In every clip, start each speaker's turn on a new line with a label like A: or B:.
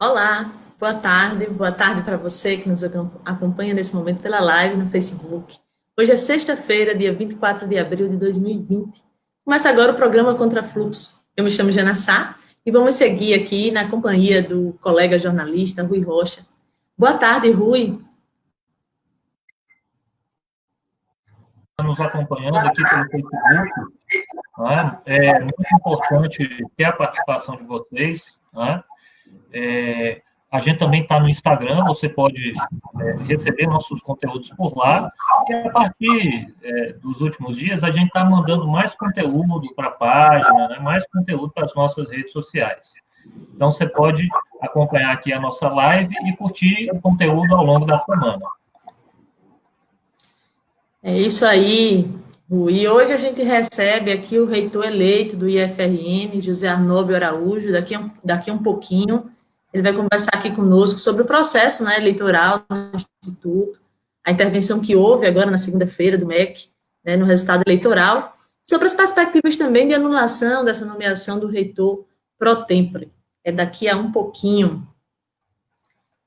A: Olá, boa tarde para você que nos acompanha nesse momento pela live no Facebook. Hoje é sexta-feira, dia 24 de abril de 2020. Começa agora o programa Contra Fluxo. Eu me chamo Jana Sá e vamos seguir aqui na companhia do colega jornalista Rui Rocha. Boa tarde, Rui.
B: Nos acompanhando aqui pelo Facebook, né? É muito importante ter a participação de vocês, né? A gente também está no Instagram, você pode receber nossos conteúdos por lá, e a partir dos últimos dias, a gente está mandando mais conteúdo para a página, né? Mais conteúdo para as nossas redes sociais. Então, você pode acompanhar aqui a nossa live e curtir o conteúdo ao longo da semana.
A: É isso aí, Rui. E hoje a gente recebe aqui o reitor eleito do IFRN, José Arnóbio Araújo, daqui a um pouquinho. Ele vai conversar aqui conosco sobre o processo, né, eleitoral no Instituto, a intervenção que houve agora na segunda-feira do MEC, né, no resultado eleitoral, sobre as perspectivas também de anulação dessa nomeação do reitor pro tempore. É daqui a um pouquinho.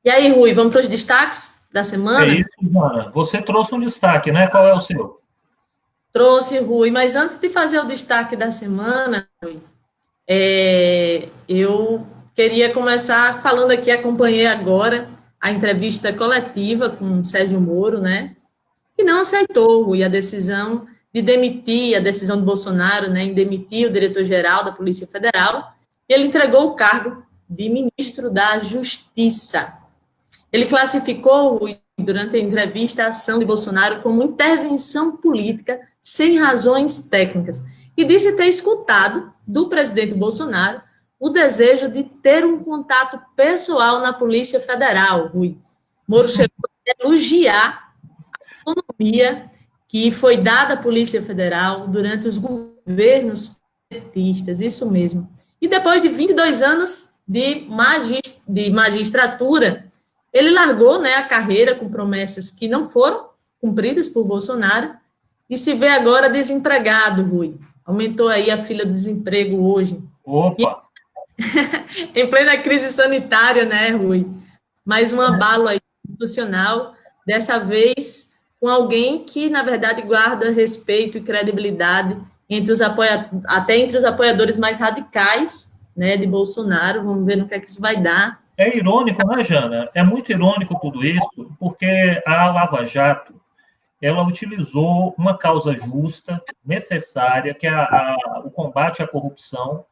A: E aí, Rui, vamos para os destaques da
B: É
A: semana?
B: isso, Joana. Você trouxe um destaque, né? Qual é o seu?
A: Trouxe, Rui, mas antes de fazer o destaque da semana, Rui, eu queria começar falando aqui, acompanhei agora a entrevista coletiva com o Sérgio Moro, né? E não aceitou, Rui, a decisão de demitir, a decisão do Bolsonaro, né, em demitir o diretor-geral da Polícia Federal, e ele entregou o cargo de ministro da Justiça. Ele classificou, Rui, durante a entrevista, a ação de Bolsonaro como intervenção política sem razões técnicas e disse ter escutado do presidente Bolsonaro o desejo de ter um contato pessoal na Polícia Federal, Rui. Moro chegou a elogiar a autonomia que foi dada à Polícia Federal durante os governos petistas, isso mesmo. E depois de 22 anos de magistratura, ele largou, né, a carreira com promessas que não foram cumpridas por Bolsonaro e se vê agora desempregado, Rui. Aumentou aí a fila do desemprego hoje.
B: Opa!
A: E, em plena crise sanitária, né, Rui? Mais um abalo aí institucional, dessa vez com alguém que, na verdade, guarda respeito e credibilidade até entre os apoiadores mais radicais, né, de Bolsonaro. Vamos ver no que é que isso vai dar.
B: É irônico, né, Jana? É muito irônico tudo isso, porque a Lava Jato, ela utilizou uma causa justa, necessária, que é o combate à corrupção,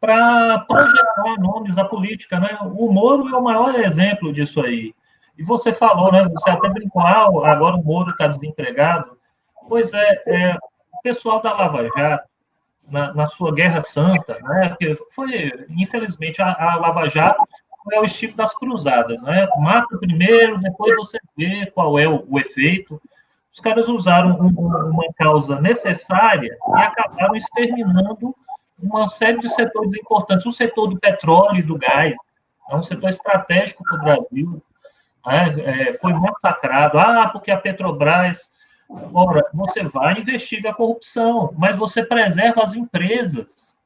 B: para projetar nomes da política, né? O Moro é o maior exemplo disso aí. E você falou, né? Você até brincou, agora o Moro está desempregado. Pois o pessoal da Lava Jato, na sua Guerra Santa, né? Porque foi, infelizmente, a Lava Jato é o estilo das cruzadas, né? Mata primeiro, depois você vê qual é o efeito. Os caras usaram uma causa necessária e acabaram exterminando uma série de setores importantes. O setor do petróleo e do gás é um setor estratégico para o Brasil, né? Foi massacrado. Porque a Petrobras... Ora, você vai e investiga a corrupção, mas você preserva as empresas.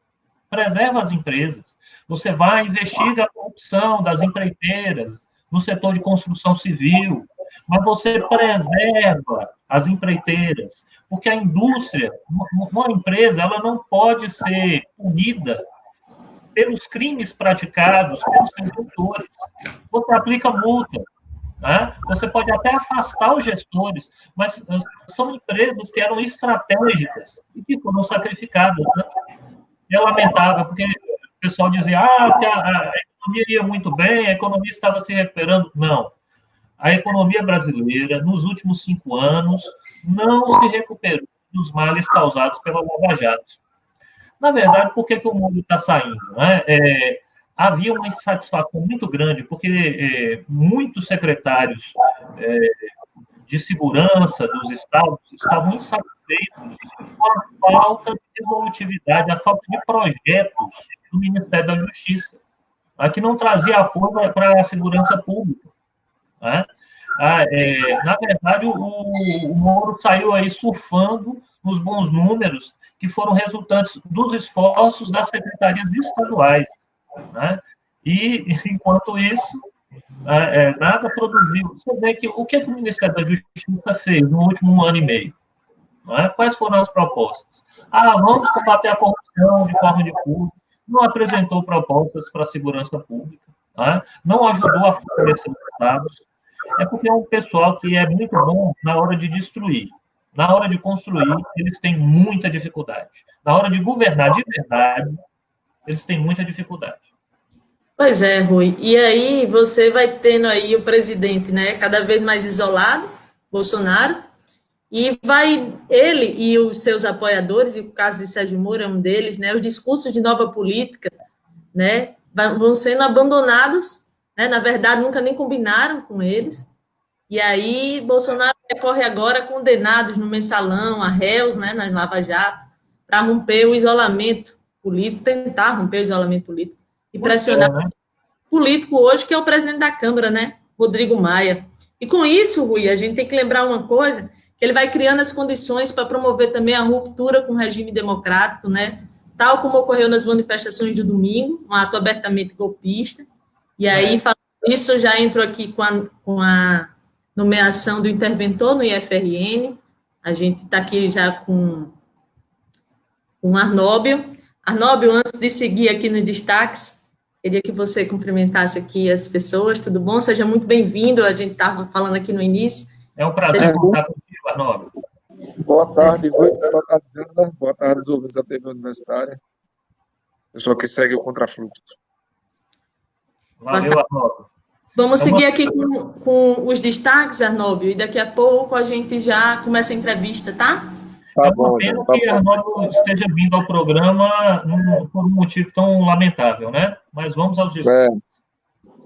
B: Preserva as empresas. Você vai e investiga a corrupção das empreiteiras, no setor de construção civil, mas você preserva as empreiteiras, porque a indústria, uma empresa, ela não pode ser punida pelos crimes praticados pelos seus gestores. Você aplica multa, né? Você pode até afastar os gestores, mas são empresas que eram estratégicas e que foram sacrificadas, né? É lamentável, porque o pessoal dizia que a economia ia muito bem, a economia estava se recuperando. Não. A economia brasileira, nos últimos 5 anos, não se recuperou dos males causados pela Lava Jato. Na verdade, por que o mundo está saindo? Né? Havia uma insatisfação muito grande, porque muitos secretários de segurança dos estados estavam insatisfeitos com a falta de resolutividade, a falta de projetos do Ministério da Justiça, que não trazia apoio para a segurança pública. Né? Na verdade, o Moro saiu aí surfando nos bons números que foram resultantes dos esforços das secretarias estaduais. Né? E, enquanto isso, nada produziu. Você vê que o que o Ministério da Justiça fez no último ano e meio? Não é? Quais foram as propostas? Vamos combater a corrupção de forma difusa. Não apresentou propostas para a segurança pública. Não ajudou a fortalecer os estados. É porque é um pessoal que é muito bom na hora de destruir. Na hora de construir, eles têm muita dificuldade. Na hora de governar de verdade, eles têm muita dificuldade.
A: Pois é, Rui. E aí você vai tendo aí o presidente, né, cada vez mais isolado, Bolsonaro, e vai ele e os seus apoiadores, e o caso de Sérgio Moro é um deles, né, os discursos de nova política, né, vão sendo abandonados, né, na verdade nunca nem combinaram com eles. E aí Bolsonaro recorre agora a condenados no mensalão, a réus, né, na Lava Jato, para romper o isolamento político, tentar romper o isolamento político e pressionar o político hoje, que é o presidente da Câmara, né, Rodrigo Maia. E com isso, Rui, a gente tem que lembrar uma coisa, que ele vai criando as condições para promover também a ruptura com o regime democrático, né, tal como ocorreu nas manifestações de domingo, um ato abertamente golpista. E aí, falando isso, já entro aqui com a nomeação do interventor no IFRN. A gente está aqui já com Arnóbio. Arnóbio, antes de seguir aqui nos destaques, queria que você cumprimentasse aqui as pessoas. Tudo bom? Seja muito bem-vindo. A gente estava falando aqui no início.
B: É um prazer contar contigo, Arnóbio.
C: Boa tarde, Rui. Boa tarde, Jana. Boa tarde, os ouvintes da TV Universitária. Pessoal que segue o Contrafluxo.
B: Valeu, Arnóbio.
A: Vamos seguir aqui com os destaques, Arnóbio, e daqui a pouco a gente já começa a entrevista, tá?
B: É uma pena que Arnóbio esteja vindo ao programa por um motivo tão lamentável, né? Mas vamos aos destaques.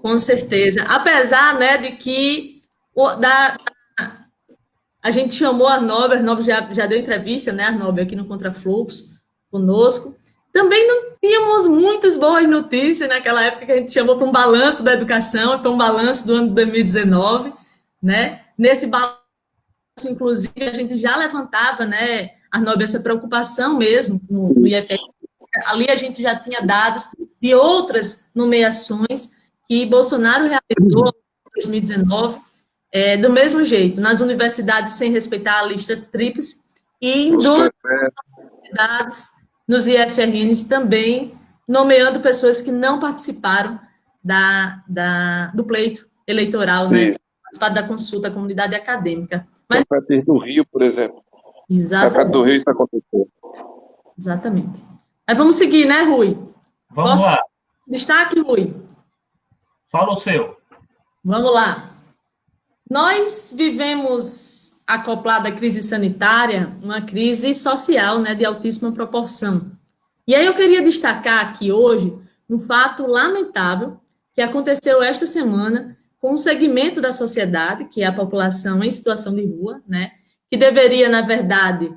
A: Com certeza. Apesar, né, de que a gente chamou Arnóbio já deu entrevista, né, Arnóbio, aqui no Contrafluxo, conosco. Também não tínhamos muitas boas notícias naquela época que a gente chamou para um balanço da educação, para um balanço do ano de 2019, né? Nesse balanço, inclusive, a gente já levantava, né, Arnóbio, essa preocupação mesmo no IFRN. Ali a gente já tinha dados de outras nomeações que Bolsonaro realizou em 2019, do mesmo jeito, nas universidades sem respeitar a lista tríplice e em duas universidades nos IFRNs também, nomeando pessoas que não participaram do pleito eleitoral, né? Participaram da consulta à comunidade acadêmica.
C: Mas do Rio, por exemplo.
A: Exatamente.
C: Do Rio isso aconteceu.
A: Exatamente. Mas vamos seguir, né, Rui?
B: Vamos lá.
A: Destaque, Rui.
B: Fala o seu.
A: Vamos lá. Nós vivemos, acoplada à crise sanitária, uma crise social, né, de altíssima proporção. E aí eu queria destacar aqui hoje um fato lamentável que aconteceu esta semana com um segmento da sociedade, que é a população em situação de rua, né, que deveria, na verdade,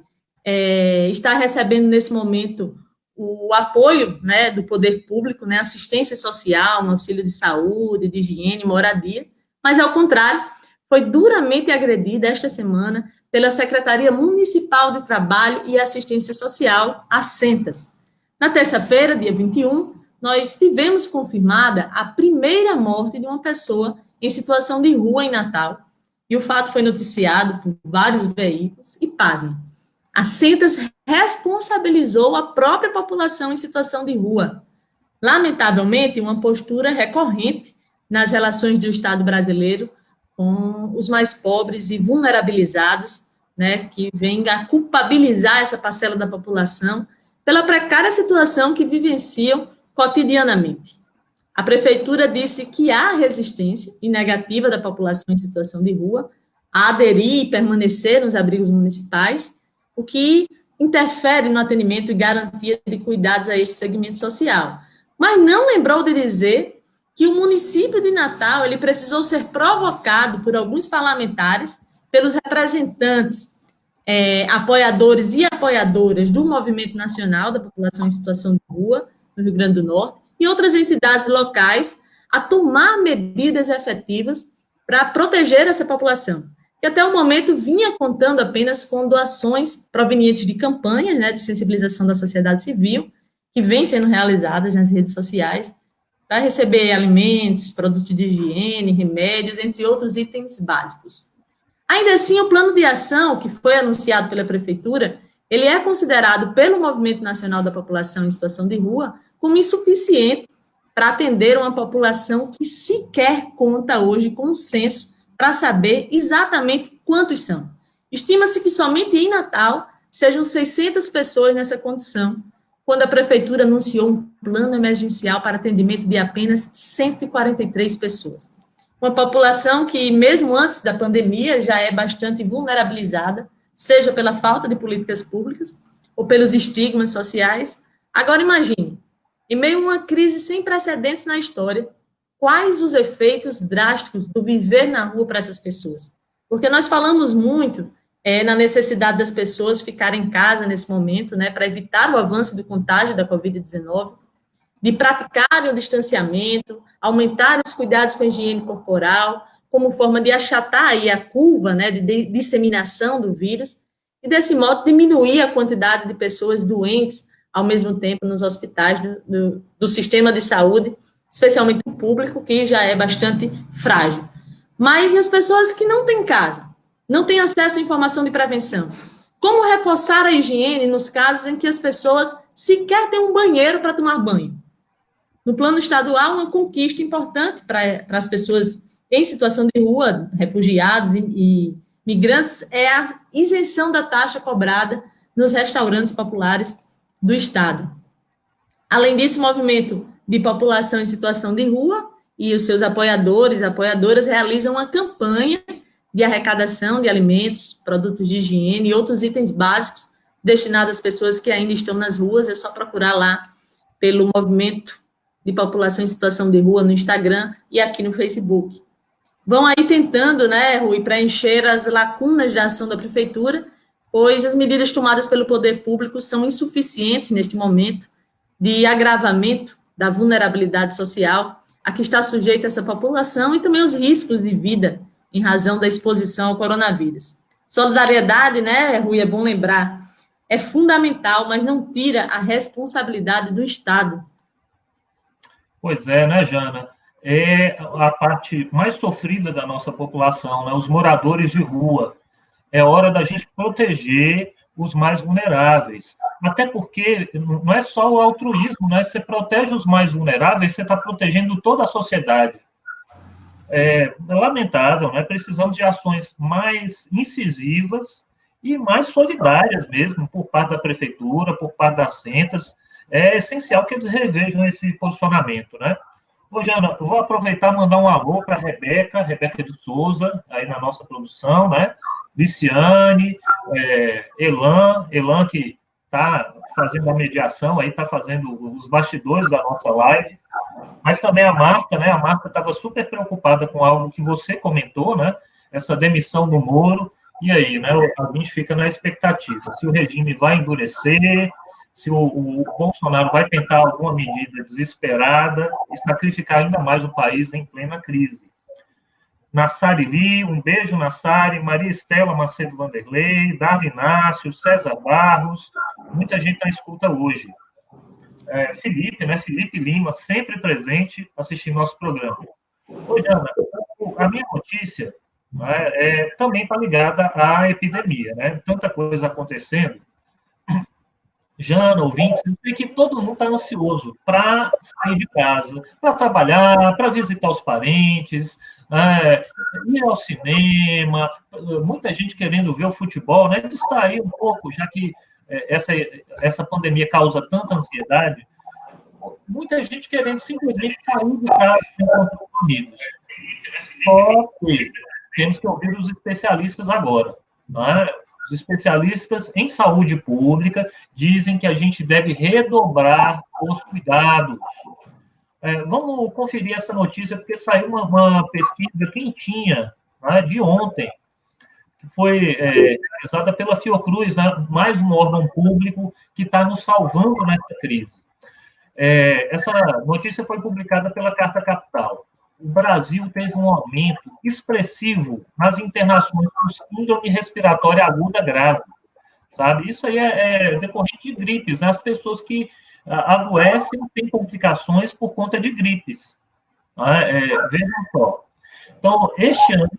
A: estar recebendo nesse momento o apoio, né, do poder público, né, assistência social, um auxílio de saúde, de higiene, moradia, mas, ao contrário, foi duramente agredida esta semana pela Secretaria Municipal de Trabalho e Assistência Social, a Sentas. Na terça-feira, dia 21, nós tivemos confirmada a primeira morte de uma pessoa em situação de rua em Natal, e o fato foi noticiado por vários veículos, e pasmem, a Sentas responsabilizou a própria população em situação de rua. Lamentavelmente, uma postura recorrente nas relações do Estado brasileiro com os mais pobres e vulnerabilizados, né, que vem a culpabilizar essa parcela da população pela precária situação que vivenciam cotidianamente. A prefeitura disse que há resistência e negativa da população em situação de rua a aderir e permanecer nos abrigos municipais, o que interfere no atendimento e garantia de cuidados a este segmento social. Mas não lembrou de dizer que o município de Natal ele precisou ser provocado por alguns parlamentares, pelos representantes, apoiadores e apoiadoras do Movimento Nacional da População em Situação de Rua, no Rio Grande do Norte, e outras entidades locais, a tomar medidas efetivas para proteger essa população, que até o momento vinha contando apenas com doações provenientes de campanhas, né, de sensibilização da sociedade civil, que vêm sendo realizadas nas redes sociais, para receber alimentos, produtos de higiene, remédios, entre outros itens básicos. Ainda assim, o plano de ação que foi anunciado pela Prefeitura, ele é considerado pelo Movimento Nacional da População em Situação de Rua como insuficiente para atender uma população que sequer conta hoje com um censo para saber exatamente quantos são. Estima-se que somente em Natal sejam 600 pessoas nessa condição, quando a Prefeitura anunciou um plano emergencial para atendimento de apenas 143 pessoas. Uma população que, mesmo antes da pandemia, já é bastante vulnerabilizada, seja pela falta de políticas públicas ou pelos estigmas sociais. Agora imagine, em meio a uma crise sem precedentes na história, quais os efeitos drásticos do viver na rua para essas pessoas? Porque nós falamos muito na necessidade das pessoas ficarem em casa nesse momento, né, para evitar o avanço do contágio da Covid-19, de praticarem o distanciamento, aumentar os cuidados com a higiene corporal, como forma de achatar aí a curva, né, de disseminação do vírus, e desse modo diminuir a quantidade de pessoas doentes ao mesmo tempo nos hospitais do sistema de saúde, especialmente o público, que já é bastante frágil. Mas e as pessoas que não têm casa, não têm acesso à informação de prevenção? Como reforçar a higiene nos casos em que as pessoas sequer têm um banheiro para tomar banho? No plano estadual, uma conquista importante para as pessoas em situação de rua, refugiados e migrantes, é a isenção da taxa cobrada nos restaurantes populares do Estado. Além disso, o movimento de população em situação de rua e os seus apoiadores e apoiadoras realizam uma campanha de arrecadação de alimentos, produtos de higiene e outros itens básicos destinados às pessoas que ainda estão nas ruas. É só procurar lá pelo movimento de população em situação de rua no Instagram e aqui no Facebook. Vão aí tentando, né, Rui, preencher as lacunas da ação da Prefeitura, pois as medidas tomadas pelo poder público são insuficientes neste momento de agravamento da vulnerabilidade social a que está sujeita essa população e também os riscos de vida em razão da exposição ao coronavírus. Solidariedade, né, Rui, é bom lembrar, é fundamental, mas não tira a responsabilidade do Estado.
B: Pois é, né, Jana? É a parte mais sofrida da nossa população, né? Os moradores de rua. É hora da gente proteger os mais vulneráveis. Até porque não é só o altruísmo, né? Você protege os mais vulneráveis, você está protegendo toda a sociedade. É lamentável, né? Precisamos de ações mais incisivas e mais solidárias mesmo, por parte da Prefeitura, por parte das centras. É essencial que eles revejam esse posicionamento, né? Ô, Jana, eu vou aproveitar e mandar um alô para a Rebeca de Souza, aí na nossa produção, né? Liciane, Elan, que está fazendo a mediação, aí está fazendo os bastidores da nossa live, mas também a Marta, né? A Marta estava super preocupada com algo que você comentou, né? Essa demissão do Moro, e aí, né? A gente fica na expectativa, se o regime vai endurecer, se o Bolsonaro vai tentar alguma medida desesperada e sacrificar ainda mais o país em plena crise. Nassari Lee, um beijo, Nassari, Maria Estela Macedo Vanderlei, Darla Inácio, César Barros, muita gente na escuta hoje. Felipe, né? Felipe Lima, sempre presente, assistindo nosso programa. Oi, Ana, a minha notícia, né, também está ligada à epidemia, né? Tanta coisa acontecendo. Jana, ouvintes, eu sei que todo mundo está ansioso para sair de casa, para trabalhar, para visitar os parentes, ir ao cinema, muita gente querendo ver o futebol, né? Distrair um pouco, já que essa pandemia causa tanta ansiedade, muita gente querendo simplesmente sair de casa encontrar os amigos. Só que temos que ouvir os especialistas agora, né? Os especialistas em saúde pública dizem que a gente deve redobrar os cuidados. Vamos conferir essa notícia, porque saiu uma pesquisa quentinha, né, de ontem, que foi realizada pela Fiocruz, né, mais um órgão público que está nos salvando nessa crise. Essa notícia foi publicada pela Carta Capital. O Brasil teve um aumento expressivo nas internações por síndrome respiratória aguda grave, sabe? Isso aí é decorrente de gripes, né? As pessoas que adoecem e têm complicações por conta de gripes. Né? Vejam só. Então, este ano,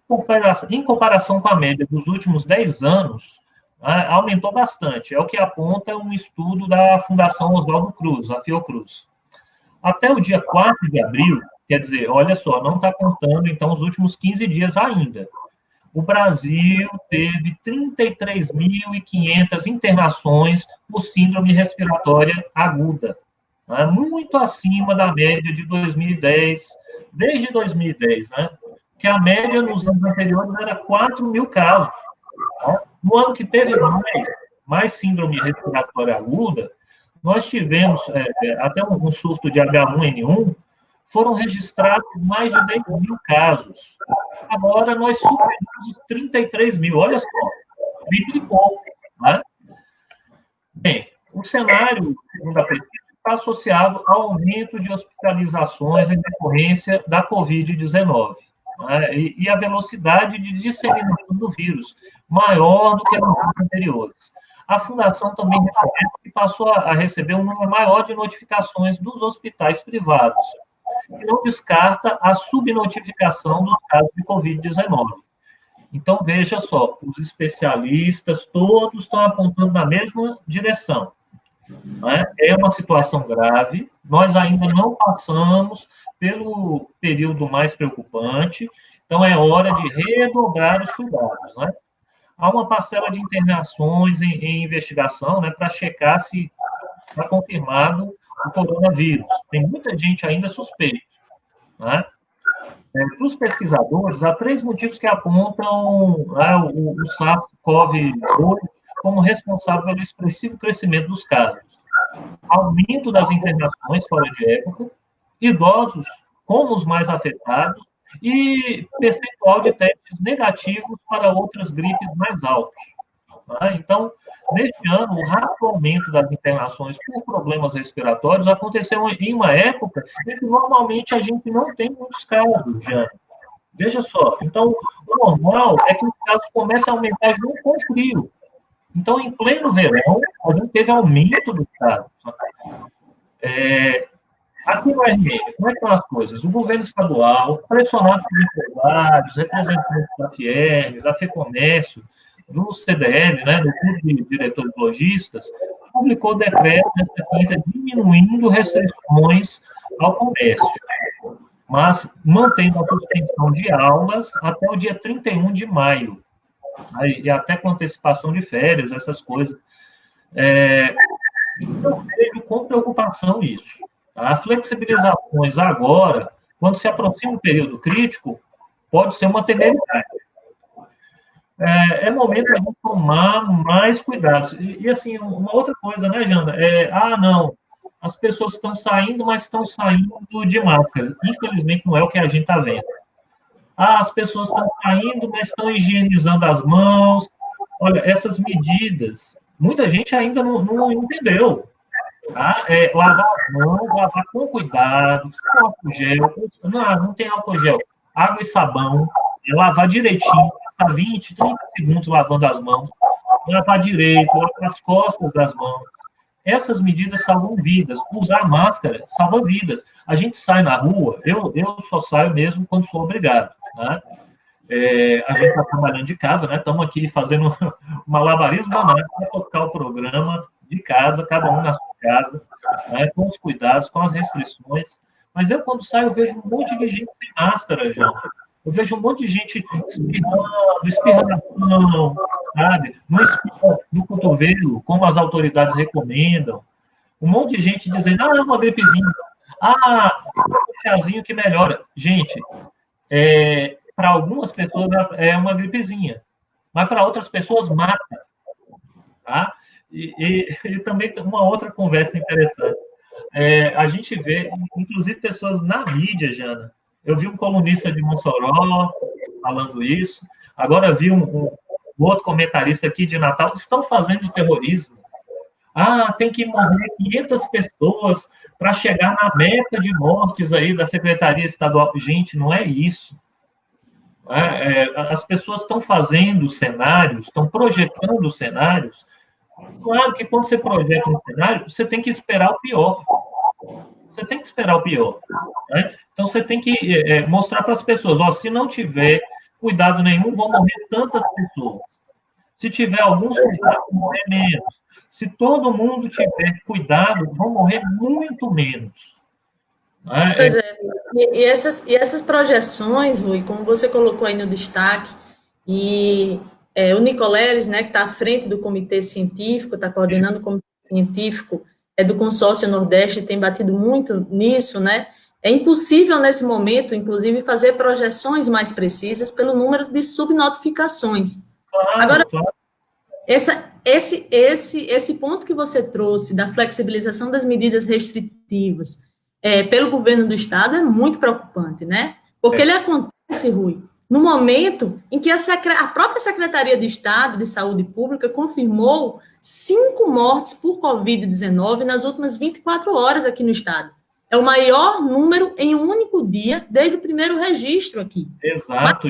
B: em comparação com a média dos últimos 10 anos, né, aumentou bastante. É o que aponta um estudo da Fundação Oswaldo Cruz, a Fiocruz. Até o dia 4 de abril, quer dizer, olha só, não está contando, então, os últimos 15 dias ainda. O Brasil teve 33.500 internações por síndrome respiratória aguda, né? Muito acima da média de 2010, desde 2010, né? Que a média nos anos anteriores era 4.000 casos. Né? No ano que teve mais síndrome respiratória aguda, nós tivemos até um surto de H1N1, foram registrados mais de 10.000 casos. Agora nós superamos os 33 mil, olha só, triplicou. Né? Bem, o cenário, segundo a pesquisa, está associado ao aumento de hospitalizações em decorrência da Covid-19, né? E a velocidade de disseminação do vírus, maior do que nos anos anteriores. A Fundação também reconhece que passou a receber um número maior de notificações dos hospitais privados, e não descarta a subnotificação dos casos de Covid-19. Então, veja só, os especialistas todos estão apontando na mesma direção. Né? É uma situação grave, nós ainda não passamos pelo período mais preocupante, então é hora de redobrar os cuidados. Né? Há uma parcela de internações em investigação, né, para checar se está confirmado o coronavírus. Tem muita gente ainda suspeita. Né? Para os pesquisadores, há 3 motivos que apontam o SARS-CoV-2 como responsável pelo expressivo crescimento dos casos. Aumento das internações fora de época, idosos como os mais afetados e percentual de testes negativos para outras gripes mais altos. Tá? Então, neste ano, o rápido aumento das internações por problemas respiratórios aconteceu em uma época em que normalmente a gente não tem muitos casos, já. Veja só, então, o normal é que os casos comecem a aumentar junto com o frio. Então, em pleno verão, a gente teve aumento dos casos. Aqui no RN, como é que estão as coisas? O governo estadual, pressionado por empresários, representantes da Fiermes, da FEComércio, do CDL, né, do Clube de Diretores Lojistas, publicou decreto nesta quinta diminuindo restrições ao comércio, mas mantendo a suspensão de aulas até o dia 31 de maio, né, e até com antecipação de férias, essas coisas. Eu vejo com preocupação isso. Tá? Flexibilizações agora, quando se aproxima o período crítico, pode ser uma temeridade. É momento de a gente tomar mais cuidados. E, assim, uma outra coisa, né, Jana? Não, as pessoas estão saindo, mas estão saindo de máscara. Infelizmente, não é o que a gente está vendo. As pessoas estão saindo, mas estão higienizando as mãos. Olha, essas medidas, muita gente ainda não entendeu. Tá? Lavar as mãos, lavar com cuidado, com álcool gel. Não tem álcool gel. Água e sabão. Lavar direitinho, passar 20, 30 segundos lavando as mãos, lavar direito, lavar as costas das mãos. Essas medidas salvam vidas. Usar máscara salva vidas. A gente sai na rua, eu só saio mesmo quando sou obrigado. Né? A gente está trabalhando de casa, né? Estamos aqui fazendo um malabarismo danado para tocar o programa de casa, cada um na sua casa, né? Com os cuidados, com as restrições. Mas eu, quando saio, eu vejo um monte de gente sem máscara, já. Eu vejo um monte de gente espirrando na mão, sabe? Não espirra no cotovelo, como as autoridades recomendam. Um monte de gente dizendo, é uma gripezinha. Um chazinho que melhora. Gente, para algumas pessoas é uma gripezinha, mas para outras pessoas mata. Tá? E também tem uma outra conversa interessante. A gente vê, inclusive, pessoas na mídia, Jana. Eu vi um colunista de Mossoró falando isso. Agora vi um outro comentarista aqui de Natal. Estão fazendo terrorismo. Tem que morrer 500 pessoas para chegar na meta de mortes aí da Secretaria Estadual. Gente, não é isso. As pessoas estão fazendo cenários, estão projetando cenários Claro que quando você projeta um cenário, você tem que esperar o pior. Você tem que esperar o pior. Né? Então, você tem que mostrar para as pessoas, ó, se não tiver cuidado nenhum, vão morrer tantas pessoas. Se tiver alguns cuidados, vão morrer menos. Se todo mundo tiver cuidado, vão morrer muito menos. Né?
A: Pois é, e essas projeções, Rui, como você colocou aí no destaque, e o Nicoleles, né, que está à frente do comitê científico, está coordenando o comitê científico do Consórcio Nordeste, tem batido muito nisso, né? É impossível, nesse momento, inclusive, fazer projeções mais precisas pelo número de subnotificações.
B: Claro,
A: Agora,
B: claro.
A: esse ponto que você trouxe da flexibilização das medidas restritivas pelo governo do Estado é muito preocupante, né? Porque ele acontece, Rui, no momento em que a própria Secretaria de Estado de Saúde Pública confirmou 5 mortes por Covid-19 nas últimas 24 horas aqui no Estado. É o maior número em um único dia desde o primeiro registro aqui.
B: Exato.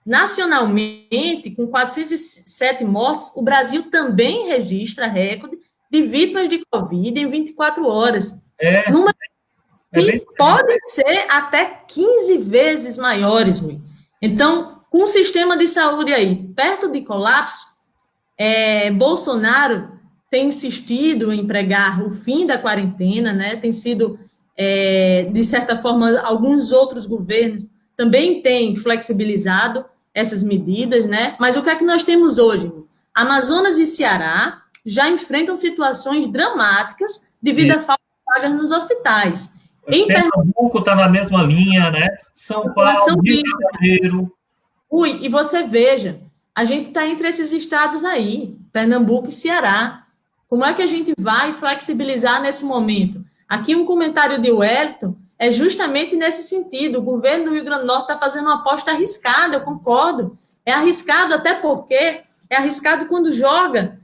A: Nacionalmente, com 407 mortes, o Brasil também registra recorde de vítimas de Covid em 24 horas. Números que podem ser até 15 vezes maiores, Rui. Então, com o sistema de saúde aí perto de colapso, Bolsonaro tem insistido em pregar o fim da quarentena, né? Tem sido, de certa forma, alguns outros governos também têm flexibilizado essas medidas, né? Mas o que é que nós temos hoje? Amazonas e Ceará já enfrentam situações dramáticas devido à falta de vagas nos hospitais.
B: Em Pernambuco está na mesma linha, né? São Paulo, Rio de Janeiro.
A: Ui, e você veja, a gente está entre esses estados aí, Pernambuco e Ceará. Como é que a gente vai flexibilizar nesse momento? Aqui um comentário de Wellington é justamente nesse sentido. O governo do Rio Grande do Norte está fazendo uma aposta arriscada, eu concordo. É arriscado até porque é arriscado quando joga.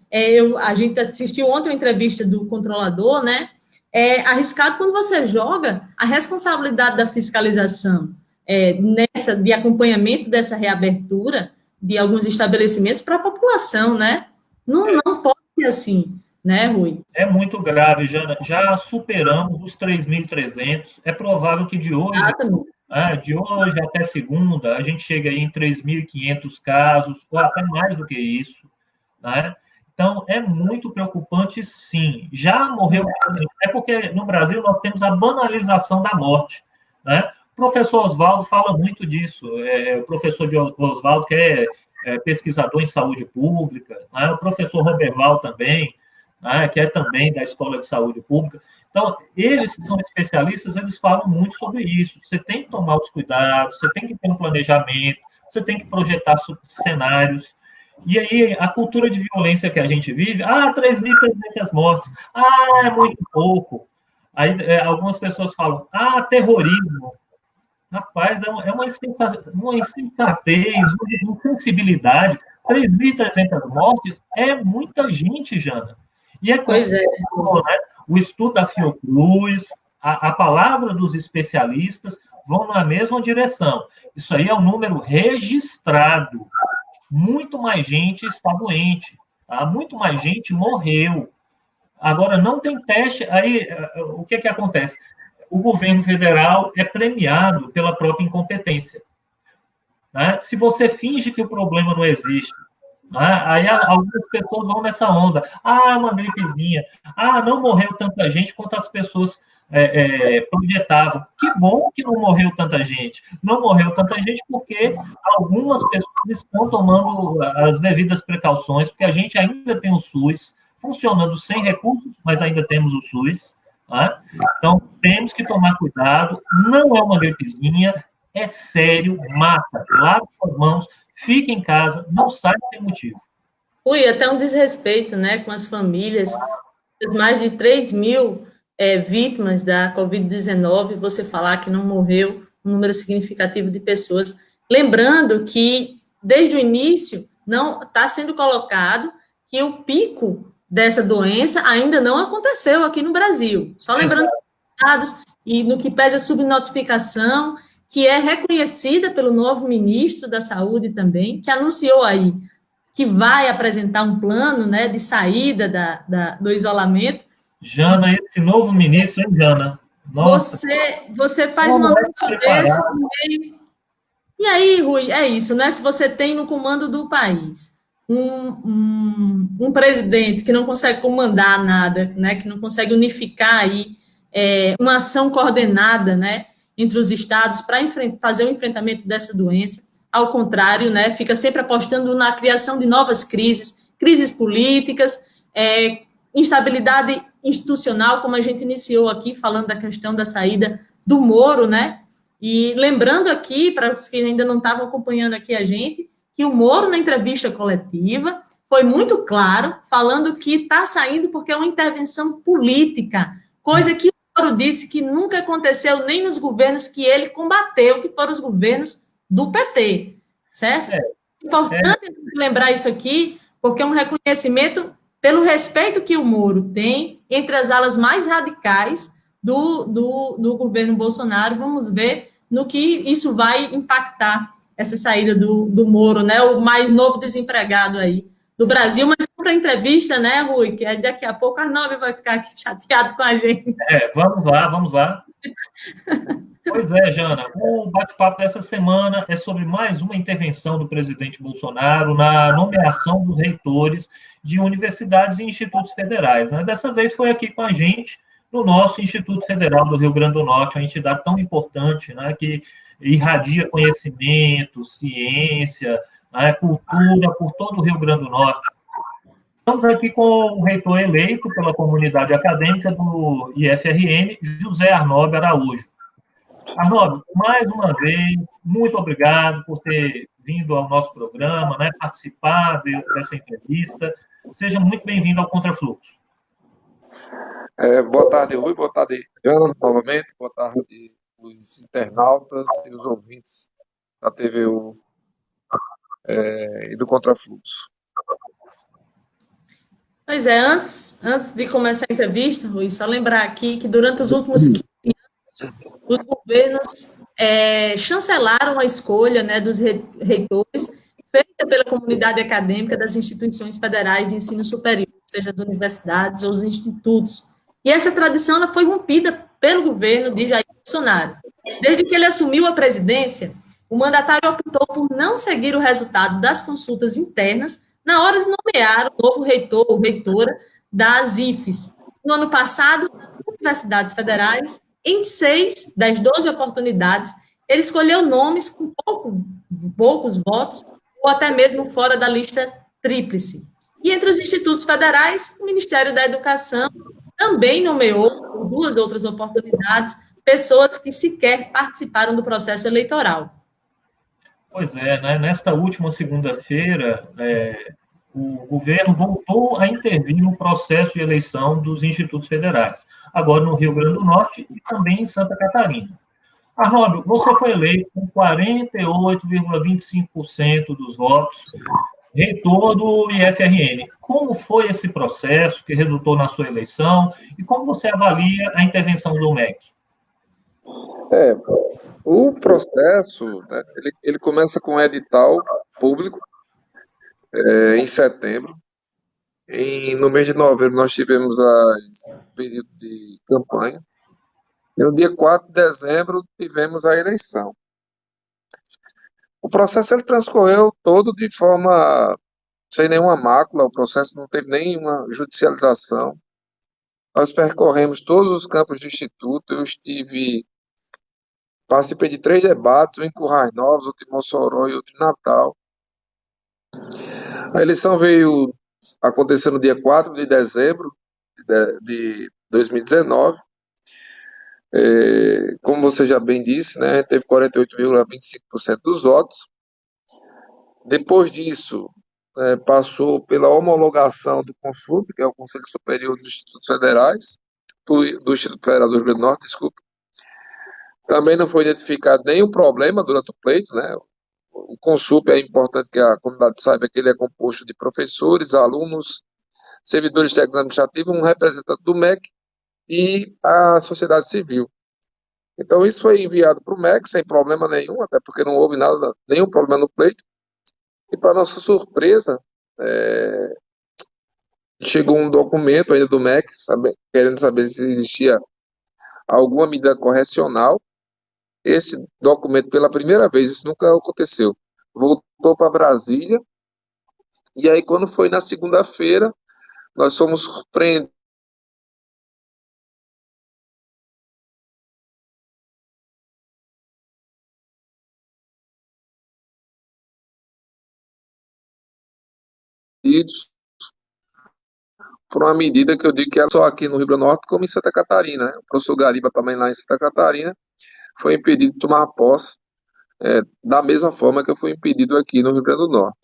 A: A gente assistiu ontem uma entrevista do controlador, né? É arriscado quando você joga a responsabilidade da fiscalização de acompanhamento dessa reabertura de alguns estabelecimentos para a população, né? Não pode ser assim, né, Rui?
B: É muito grave, Jana. Já superamos os 3.300. É provável que de hoje até segunda, a gente chegue aí em 3.500 casos, ou até mais do que isso, né? Então, é muito preocupante, sim. Já morreu, é porque no Brasil nós temos a banalização da morte, né? O professor Oswaldo fala muito disso. O professor Oswaldo, que é pesquisador em saúde pública, né? O professor Roberval também, né? Que é também da Escola de Saúde Pública. Então, eles que são especialistas, eles falam muito sobre isso. Você tem que tomar os cuidados, você tem que ter um planejamento, você tem que projetar cenários. E aí, a cultura de violência que a gente vive, 3.300 mortes, é muito pouco. Aí, algumas pessoas falam, terrorismo. Rapaz, é uma insensatez, uma insensibilidade. 3.300 mortes é muita gente, Jana. E
A: Pois é.
B: Né? O estudo da Fiocruz, a palavra dos especialistas vão na mesma direção. Isso aí é um número registrado. Muito mais gente está doente, tá? Muito mais gente morreu. Agora, não tem teste. Aí, o que acontece? O governo federal é premiado pela própria incompetência. Né? Se você finge que o problema não existe, né? Aí algumas pessoas vão nessa onda. Uma gripezinha. Não morreu tanta gente quanto as pessoas projetavam. Que bom que não morreu tanta gente. Não morreu tanta gente porque algumas pessoas estão tomando as devidas precauções, porque a gente ainda tem o SUS funcionando sem recursos, mas ainda temos o SUS. Né? Então, temos que tomar cuidado. Não é uma gripezinha, é sério, mata. Lave as mãos, fique em casa, não sai sem motivo.
A: Ui, até um desrespeito, né, com as famílias. Mais de 3.000 vítimas da Covid-19, você falar que não morreu um número significativo de pessoas. Lembrando que, desde o início, não está sendo colocado que o pico dessa doença ainda não aconteceu aqui no Brasil. Só lembrando os dados, e no que pesa a subnotificação, que é reconhecida pelo novo ministro da Saúde também, que anunciou aí que vai apresentar um plano, né, de saída do isolamento.
B: Jana, esse novo ministro, hein, Jana? Nossa,
A: Você faz um
B: como é
A: anúncio desse
B: preparado.
A: e aí, Rui, é isso, né? Se você tem no comando do país um presidente que não consegue comandar nada, né? Que não consegue unificar aí uma ação coordenada, né? Entre os estados para fazer o enfrentamento dessa doença. Ao contrário, né? Fica sempre apostando na criação de novas crises, crises políticas, instabilidade institucional, como a gente iniciou aqui falando da questão da saída do Moro, né? E lembrando aqui, para os que ainda não estavam acompanhando aqui a gente, que o Moro, na entrevista coletiva, foi muito claro, falando que está saindo porque é uma intervenção política, coisa que o Moro disse que nunca aconteceu nem nos governos que ele combateu, que foram os governos do PT, certo? É importante lembrar isso aqui, porque é um reconhecimento pelo respeito que o Moro tem entre as alas mais radicais do governo Bolsonaro. Vamos ver no que isso vai impactar essa saída do Moro, né? O mais novo desempregado aí do Brasil. Mas para a entrevista, né, Rui? Que daqui a pouco a Arnaldo vai ficar aqui chateado com a gente.
B: Vamos lá, vamos lá. Pois é, Jana. O bate-papo dessa semana é sobre mais uma intervenção do presidente Bolsonaro na nomeação dos reitores de universidades e institutos federais, né? Dessa vez foi aqui com a gente, no nosso Instituto Federal do Rio Grande do Norte, uma entidade tão importante, né, que irradia conhecimento, ciência, né, cultura por todo o Rio Grande do Norte. Estamos aqui com o reitor eleito pela comunidade acadêmica do IFRN, José Arnaldo Araújo. Arnaldo, mais uma vez, muito obrigado por ter vindo ao nosso programa, né, participar dessa entrevista. Seja muito bem-vindo ao Contrafluxo.
C: Boa tarde, Rui. Boa tarde, Jana, novamente. Boa tarde, os internautas e os ouvintes da TVU e do Contrafluxo.
A: Pois é, antes de começar a entrevista, Rui, só lembrar aqui que durante os últimos 15 anos, os governos chancelaram a escolha, né, dos reitores feita pela comunidade acadêmica das instituições federais de ensino superior, seja as universidades ou os institutos. E essa tradição ela foi rompida pelo governo de Jair Bolsonaro. Desde que ele assumiu a presidência, o mandatário optou por não seguir o resultado das consultas internas na hora de nomear o novo reitor ou reitora das IFES. No ano passado, nas universidades federais, em 6 das 12 oportunidades, ele escolheu nomes com poucos votos, ou até mesmo fora da lista tríplice. E entre os institutos federais, o Ministério da Educação também nomeou, por 2 outras oportunidades, pessoas que sequer participaram do processo eleitoral.
B: Pois é, né? Nesta última segunda-feira, o governo voltou a intervir no processo de eleição dos institutos federais, agora no Rio Grande do Norte e também em Santa Catarina. Arnaldo, você foi eleito com 48,25% dos votos, reitor do IFRN. Como foi esse processo que resultou na sua eleição e como você avalia a intervenção do MEC?
C: O processo, né, ele começa com um edital público em setembro. No mês de novembro nós tivemos o período de campanha. E no dia 4 de dezembro tivemos a eleição. O processo ele transcorreu todo de forma sem nenhuma mácula, o processo não teve nenhuma judicialização. Nós percorremos todos os campos do Instituto, participei de 3 debates, um em Currais Novos, outro em Mossoró e outro em Natal. A eleição veio acontecer no dia 4 de dezembro de 2019. Como você já bem disse, né, teve 48,25% dos votos. Depois disso, passou pela homologação do CONSUB, que é o Conselho Superior dos Institutos Federais, do Instituto Federal do Rio Grande do Norte, desculpa. Também não foi identificado nenhum problema durante o pleito, né? O CONSUB, é importante que a comunidade saiba que ele é composto de professores, alunos, servidores técnicos administrativos, um representante do MEC e a sociedade civil. Então, isso foi enviado para o MEC sem problema nenhum, até porque não houve nenhum problema no pleito. E, para nossa surpresa, chegou um documento ainda do MEC, querendo saber se existia alguma medida correcional. Esse documento, pela primeira vez, isso nunca aconteceu, voltou para Brasília, e aí quando foi na segunda-feira, nós fomos surpreendidos por uma medida que eu digo que é só aqui no Rio Grande do Norte, como em Santa Catarina, né? O professor Gariba também lá em Santa Catarina foi impedido de tomar posse, da mesma forma que eu fui impedido aqui no Rio Grande do Norte.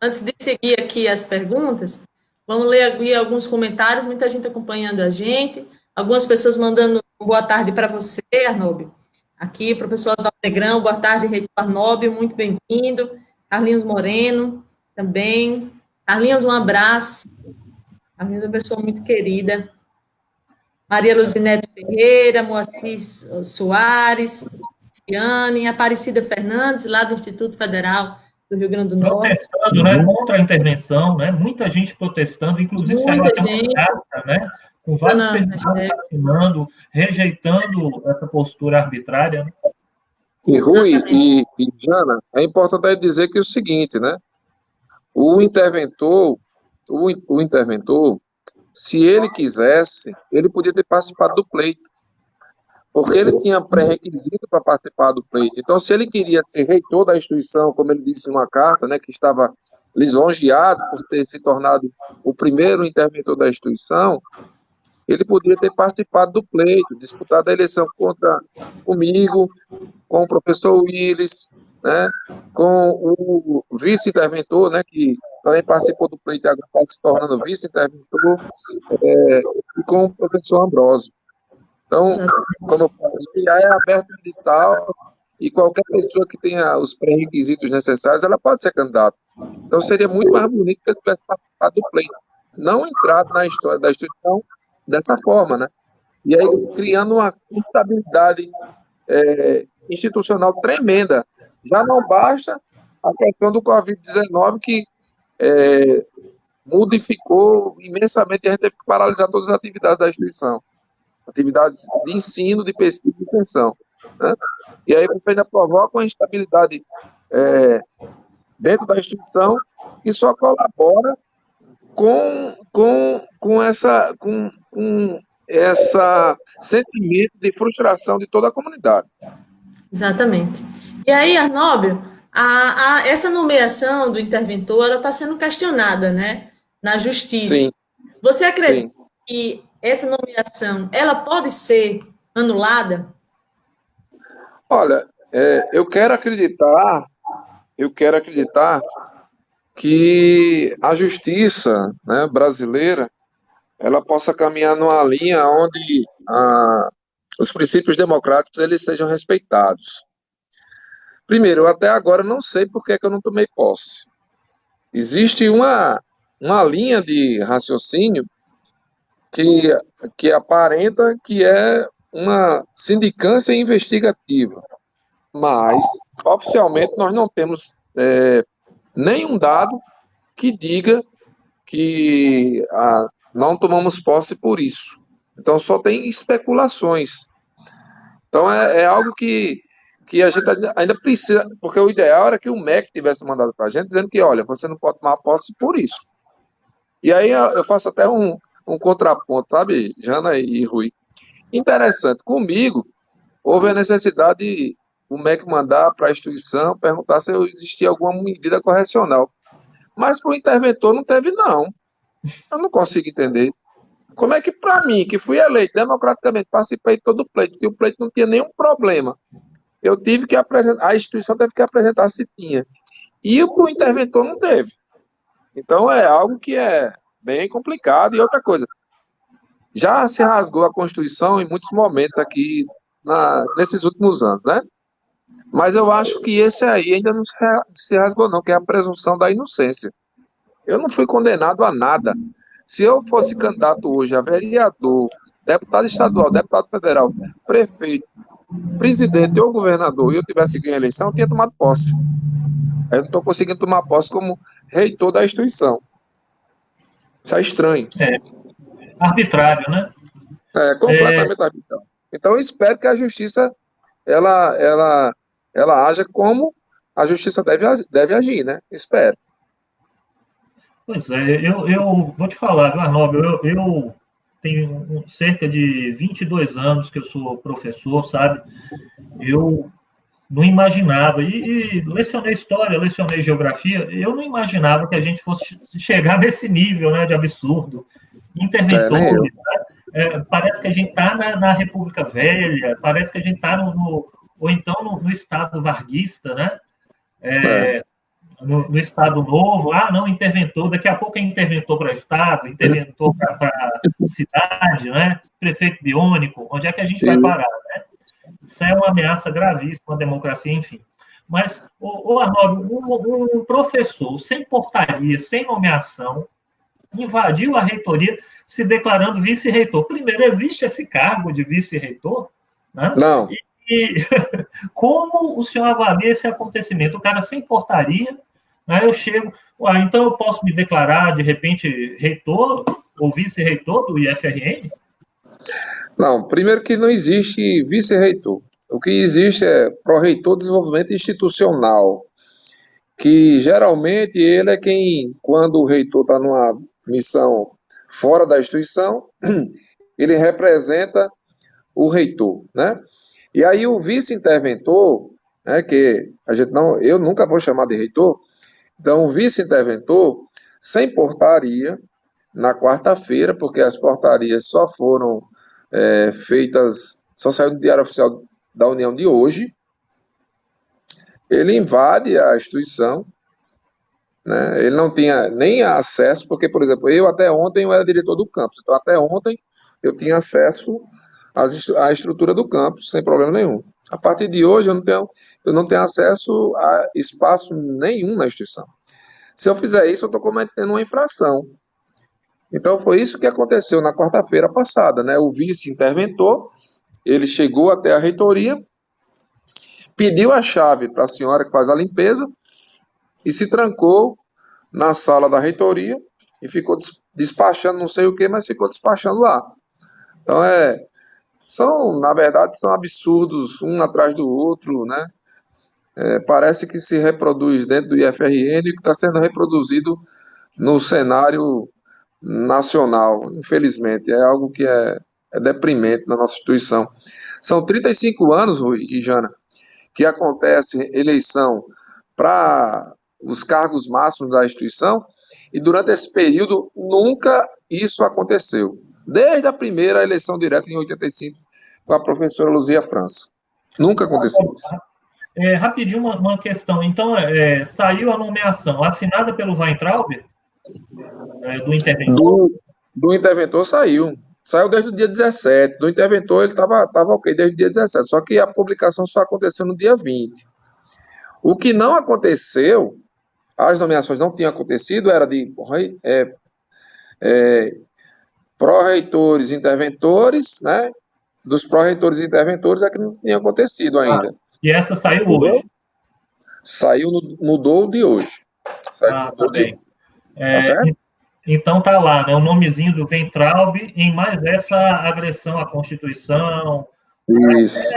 A: Antes de seguir aqui as perguntas, vamos ler aqui alguns comentários, muita gente acompanhando a gente, algumas pessoas mandando boa tarde para você, Arnóbio. Aqui, professor Oswaldo Negrão, boa tarde, reitor Arnóbio, muito bem-vindo. Carlinhos Moreno, também. Carlinhos, um abraço. Carlinhos é uma pessoa muito querida. Maria Luzinete Ferreira, Moacir Soares, Ciane, Aparecida Fernandes, lá do Instituto Federal do Rio Grande do Norte.
B: Protestando, né, contra a intervenção, né, muita gente protestando, inclusive saiu até uma carta, né, com vários servidores assinando, rejeitando essa postura arbitrária. Né?
C: E Rui e Jana, é importante dizer que é o seguinte, né? O interventor, se ele quisesse, ele podia ter participado do pleito, porque ele tinha pré-requisito para participar do pleito. Então, se ele queria ser reitor da instituição, como ele disse numa carta, né, que estava lisonjeado por ter se tornado o primeiro interventor da instituição, ele poderia ter participado do pleito, disputado a eleição comigo, com o professor Willis, né, com o vice-interventor, né, que também participou do pleito e agora está se tornando vice-interventor, e com o professor Ambrósio. Então, como eu falei, é aberto o edital e qualquer pessoa que tenha os pré-requisitos necessários, ela pode ser candidata. Então, seria muito mais bonito que ele tivesse participado do pleito, não entrado na história da instituição dessa forma, né? E aí, criando uma instabilidade institucional tremenda. Já não basta a questão do Covid-19, que modificou imensamente, a gente teve que paralisar todas as atividades da instituição. Atividades de ensino, de pesquisa e extensão. Né? E aí você ainda provoca uma instabilidade dentro da instituição que só colabora com essa sentimento de frustração de toda a comunidade.
A: Exatamente. E aí, Arnóbio, essa nomeação do interventor, ela está sendo questionada, né, na justiça.
C: Sim.
A: Você acredita que essa nomeação, ela pode ser anulada?
C: Olha, eu quero acreditar que a justiça, né, brasileira, ela possa caminhar numa linha onde os princípios democráticos eles sejam respeitados. Primeiro, eu até agora não sei por que eu não tomei posse. Existe uma linha de raciocínio que aparenta que é uma sindicância investigativa, mas oficialmente nós não temos nenhum dado que diga que não tomamos posse por isso. Então só tem especulações. Então é algo que a gente ainda precisa, porque o ideal era que o MEC tivesse mandado para a gente dizendo que, olha, você não pode tomar posse por isso. E aí eu faço até um contraponto, sabe, Jana e Rui? Interessante, comigo houve a necessidade de o MEC mandar para a instituição perguntar se existia alguma medida correcional. Mas para o interventor não teve, não. Eu não consigo entender. Como é que para mim, que fui eleito democraticamente, participei de todo o pleito, que o pleito não tinha nenhum problema, eu tive que apresentar, a instituição teve que apresentar se tinha. E para o interventor não teve. Então é algo que é bem complicado. E outra coisa, já se rasgou a Constituição em muitos momentos aqui nesses últimos anos, né? Mas eu acho que esse aí ainda não se rasgou não, que é a presunção da inocência. Eu não fui condenado a nada. Se eu fosse candidato hoje a vereador, deputado estadual, deputado federal, prefeito, presidente ou governador e eu tivesse ganho a eleição, eu tinha tomado posse. Aí eu não estou conseguindo tomar posse como reitor da instituição. Isso é estranho.
B: É, arbitrário, né?
C: É completamente arbitrário. Então, eu espero que a justiça ela haja como a justiça deve agir, né? Espero.
B: Pois é, eu vou te falar, viu, Arnaldo, eu tenho cerca de 22 anos que eu sou professor, sabe? Eu não imaginava, e lecionei história, lecionei geografia, eu não imaginava que a gente fosse chegar nesse nível, né, de absurdo.
C: Nem eu.
B: Interventores, parece que a gente está na República Velha, parece que a gente está ou então no Estado varguista, né?
C: É.
B: No Estado Novo, não, interventor, daqui a pouco é interventor para Estado, interventor para cidade, né? Prefeito biônico, onde é que a gente vai parar, né? Isso é uma ameaça gravíssima à democracia, enfim. Mas, Arnaldo, um professor sem portaria, sem nomeação, invadiu a reitoria se declarando vice-reitor. Primeiro, existe esse cargo de vice-reitor? Né?
C: Não.
B: E como o senhor avalia esse acontecimento? O cara sem portaria, né, eu chego, então eu posso me declarar, de repente, reitor ou vice-reitor do IFRN?
C: Não, primeiro que não existe vice-reitor. O que existe é pró-reitor de desenvolvimento institucional, que geralmente ele é quem, quando o reitor está numa missão fora da instituição, ele representa o reitor, né? E aí o vice-interventor, né, que a gente não, eu nunca vou chamar de reitor, então o vice-interventor, sem portaria, na quarta-feira, porque as portarias só foram feitas, só saiu no Diário Oficial da União de hoje, ele invade a instituição, né? Ele não tinha nem acesso, porque, por exemplo, eu até ontem eu era diretor do campus, então até ontem eu tinha acesso à estrutura do campus, sem problema nenhum. A partir de hoje eu não tenho acesso a espaço nenhum na instituição. Se eu fizer isso, eu estou cometendo uma infração. Então foi isso que aconteceu na quarta-feira passada, né? O vice-interventor, ele chegou até a reitoria, pediu a chave para a senhora que faz a limpeza e se trancou na sala da reitoria e ficou despachando não sei o que, mas ficou despachando lá. Então, na verdade, são absurdos, um atrás do outro, né? Parece que se reproduz dentro do IFRN que está sendo reproduzido no cenário nacional, infelizmente. É algo que é deprimente na nossa instituição. São 35 anos, Rui e Jana, que acontece eleição para os cargos máximos da instituição, e durante esse período nunca isso aconteceu. Desde a primeira eleição direta em 85, com a professora Luzia França. Nunca aconteceu isso.
B: Rapidinho, uma questão. Então, saiu a nomeação assinada pelo Weintraub, do interventor?
C: Do interventor saiu. Saiu desde o dia 17. Do interventor ele estava ok desde o dia 17. Só que a publicação só aconteceu no dia 20. O que não aconteceu, as nomeações não tinham acontecido, era de pró-reitores e interventores, né? Dos pró-reitores e interventores é que não tinha acontecido ainda.
B: E essa saiu hoje?
C: Saiu no DOU de hoje.
B: Tá bem.
C: Tá certo?
B: Então tá lá, né? O nomezinho do Weintraub em mais essa agressão à Constituição.
C: Isso.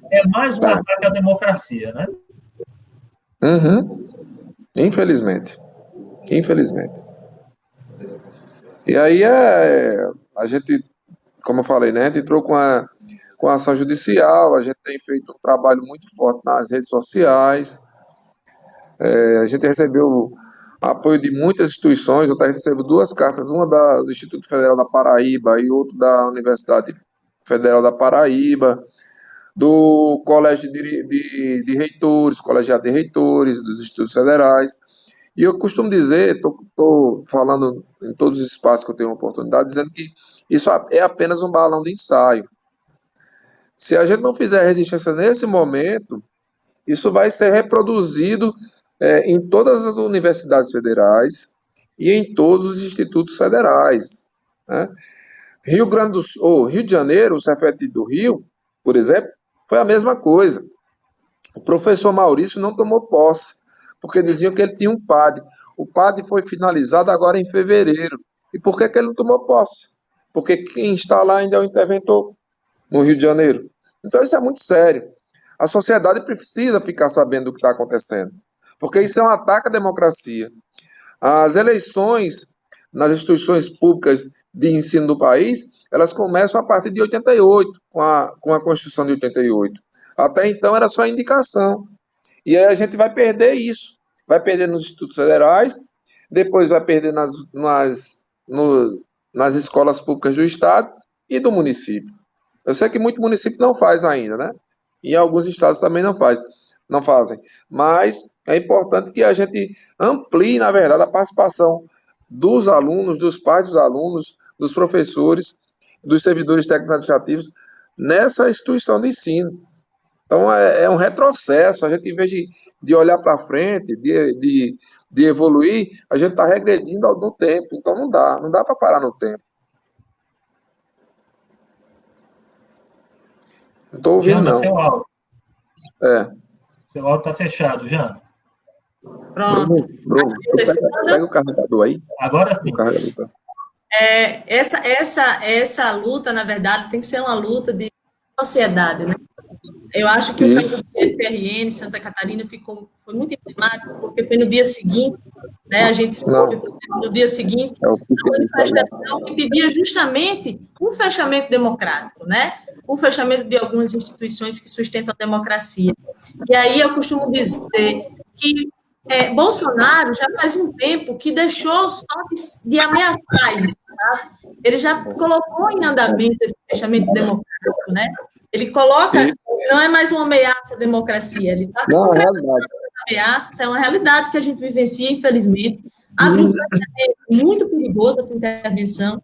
B: É mais um ataque à democracia, né?
C: Uhum. Infelizmente. E aí a gente, como eu falei, né? A gente entrou com a ação judicial, a gente tem feito um trabalho muito forte nas redes sociais, a gente recebeu apoio de muitas instituições, eu recebo 2 cartas, uma do Instituto Federal da Paraíba e outra da Universidade Federal da Paraíba, do Colégio de Reitores, Colegiado de Reitores, dos Institutos Federais. E eu costumo dizer, estou falando em todos os espaços que eu tenho oportunidade, dizendo que isso é apenas um balão de ensaio. Se a gente não fizer resistência nesse momento, isso vai ser reproduzido em todas as universidades federais e em todos os institutos federais, né? Rio de Janeiro, o Cefet do Rio, por exemplo, foi a mesma coisa. O professor Maurício não tomou posse, porque diziam que ele tinha um PAD. O PAD foi finalizado agora em fevereiro. E por que ele não tomou posse? Porque quem está lá ainda é o interventor no Rio de Janeiro. Então isso é muito sério. A sociedade precisa ficar sabendo do que está acontecendo, porque isso é um ataque à democracia. As eleições nas instituições públicas de ensino do país, elas começam a partir de 88, com a Constituição de 88. Até então era só indicação. E aí a gente vai perder isso. Vai perder nos institutos federais, depois vai perder nas escolas públicas do Estado e do município. Eu sei que muito município não faz ainda, né? E alguns estados também não fazem. Mas é importante que a gente amplie, na verdade, a participação dos alunos, dos pais dos alunos, dos professores, dos servidores técnicos administrativos nessa instituição de ensino. Então, é um retrocesso. A gente, em vez de olhar para frente, de evoluir, a gente está regredindo no tempo. Então, não dá para parar no tempo. Não estou ouvindo,
B: Jana,
C: não.
B: seu áudio.
C: É.
B: Seu áudio está fechado, Jana.
A: Pronto.
C: Bruno, pega o carregador aí.
B: Agora sim.
A: Essa luta, na verdade, tem que ser uma luta de sociedade, né? Eu acho que
C: Isso.
A: o FRN Santa Catarina foi muito emblemático, porque foi no dia seguinte, né? A gente soube no dia seguinte a manifestação que pedia justamente um fechamento democrático, né? O fechamento de algumas instituições que sustentam a democracia. E aí eu costumo dizer que Bolsonaro já faz um tempo que deixou só de ameaçar isso, sabe? Ele já colocou em andamento esse fechamento democrático, né? Ele coloca, não é mais uma ameaça à democracia, ele está concretizando essas ameaças, é uma realidade que a gente vivencia, infelizmente. Abre um precedente muito perigoso essa intervenção,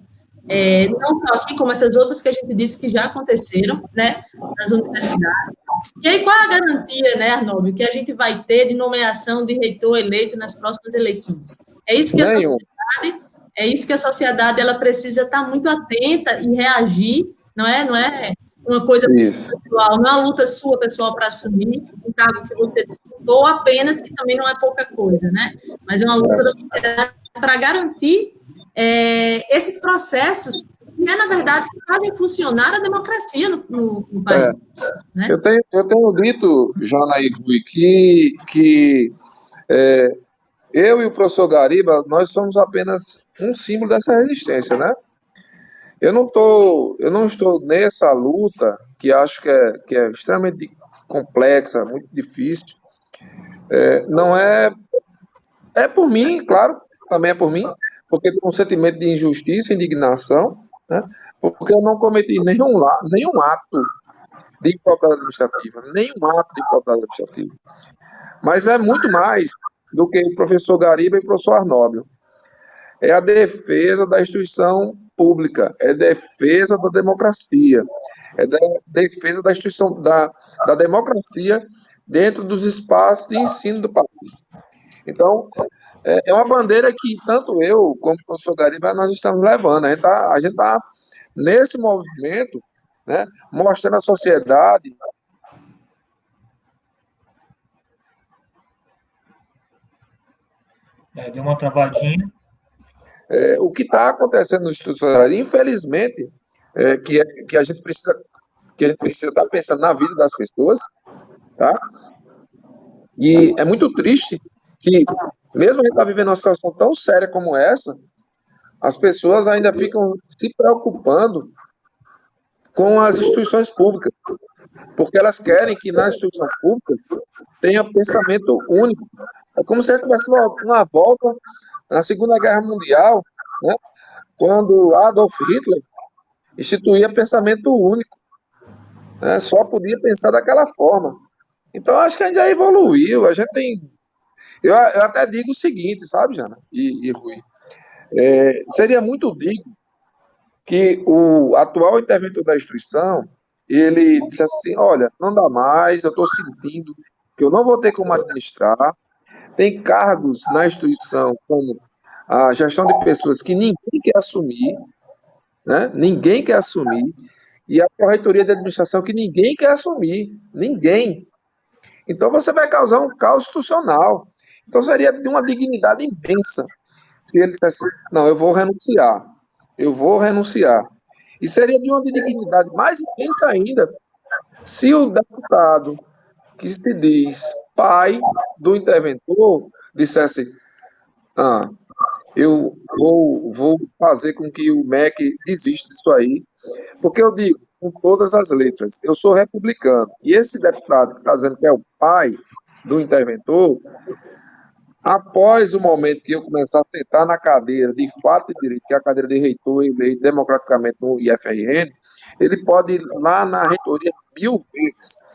A: não só aqui, como essas outras que a gente disse que já aconteceram, né, nas universidades. E aí, qual é a garantia, né, Arnoldo, que a gente vai ter de nomeação de reitor eleito nas próximas eleições? É isso que a sociedade ela precisa estar muito atenta e reagir, não é uma coisa pessoal, não é uma luta sua pessoal para assumir um cargo que você disputou apenas, que também não é pouca coisa, né? Mas é uma luta da sociedade para garantir esses processos que, na verdade, fazem funcionar a democracia no país. Né?
C: Eu tenho dito, Jana e Rui, que eu e o professor Gariba, nós somos apenas um símbolo dessa resistência, né? Eu não estou nessa luta, que acho que é extremamente complexa, muito difícil. Não é por mim, claro, também é por mim, porque tem um sentimento de injustiça, indignação, né? Porque eu não cometi nenhum ato de improbidade administrativa, Mas é muito mais do que o professor Gariba e o professor Arnóbio. É a defesa da instituição pública, é defesa da democracia, é defesa da instituição da democracia dentro dos espaços de ensino do país. Então, é uma bandeira que tanto eu como o professor Gariba nós estamos levando. A gente está nesse movimento, né, mostrando à sociedade.
B: Deu uma travadinha.
C: O que está acontecendo no Instituto Federal, infelizmente, que a gente precisa estar pensando na vida das pessoas, tá? E é muito triste que, mesmo a gente está vivendo uma situação tão séria como essa, as pessoas ainda ficam se preocupando com as instituições públicas, porque elas querem que na instituição pública tenha pensamento único. É como se a gente tivesse uma volta na Segunda Guerra Mundial, né, quando Adolf Hitler instituía pensamento único, né, só podia pensar daquela forma. Então, acho que a gente já evoluiu, a gente tem... Eu até digo o seguinte, sabe, Jana e Rui? Seria muito digno que o atual interventor da instituição, ele dissesse assim, olha, não dá mais, eu estou sentindo que eu não vou ter como administrar, tem cargos na instituição, como a gestão de pessoas que ninguém quer assumir, né? Ninguém quer assumir, e a corretoria de administração que ninguém quer assumir, ninguém. Então você vai causar um caos institucional. Então seria de uma dignidade imensa se ele dissesse, não, eu vou renunciar. E seria de uma dignidade mais imensa ainda se o deputado que se diz pai do interventor dissesse, ah, eu vou fazer com que o MEC desista disso aí, porque eu digo, com todas as letras, eu sou republicano, e esse deputado que está dizendo que é o pai do interventor, após o momento que eu começar a sentar na cadeira de fato e direito, que é a cadeira de reitor eleito democraticamente no IFRN, ele pode ir lá na reitoria 1000 vezes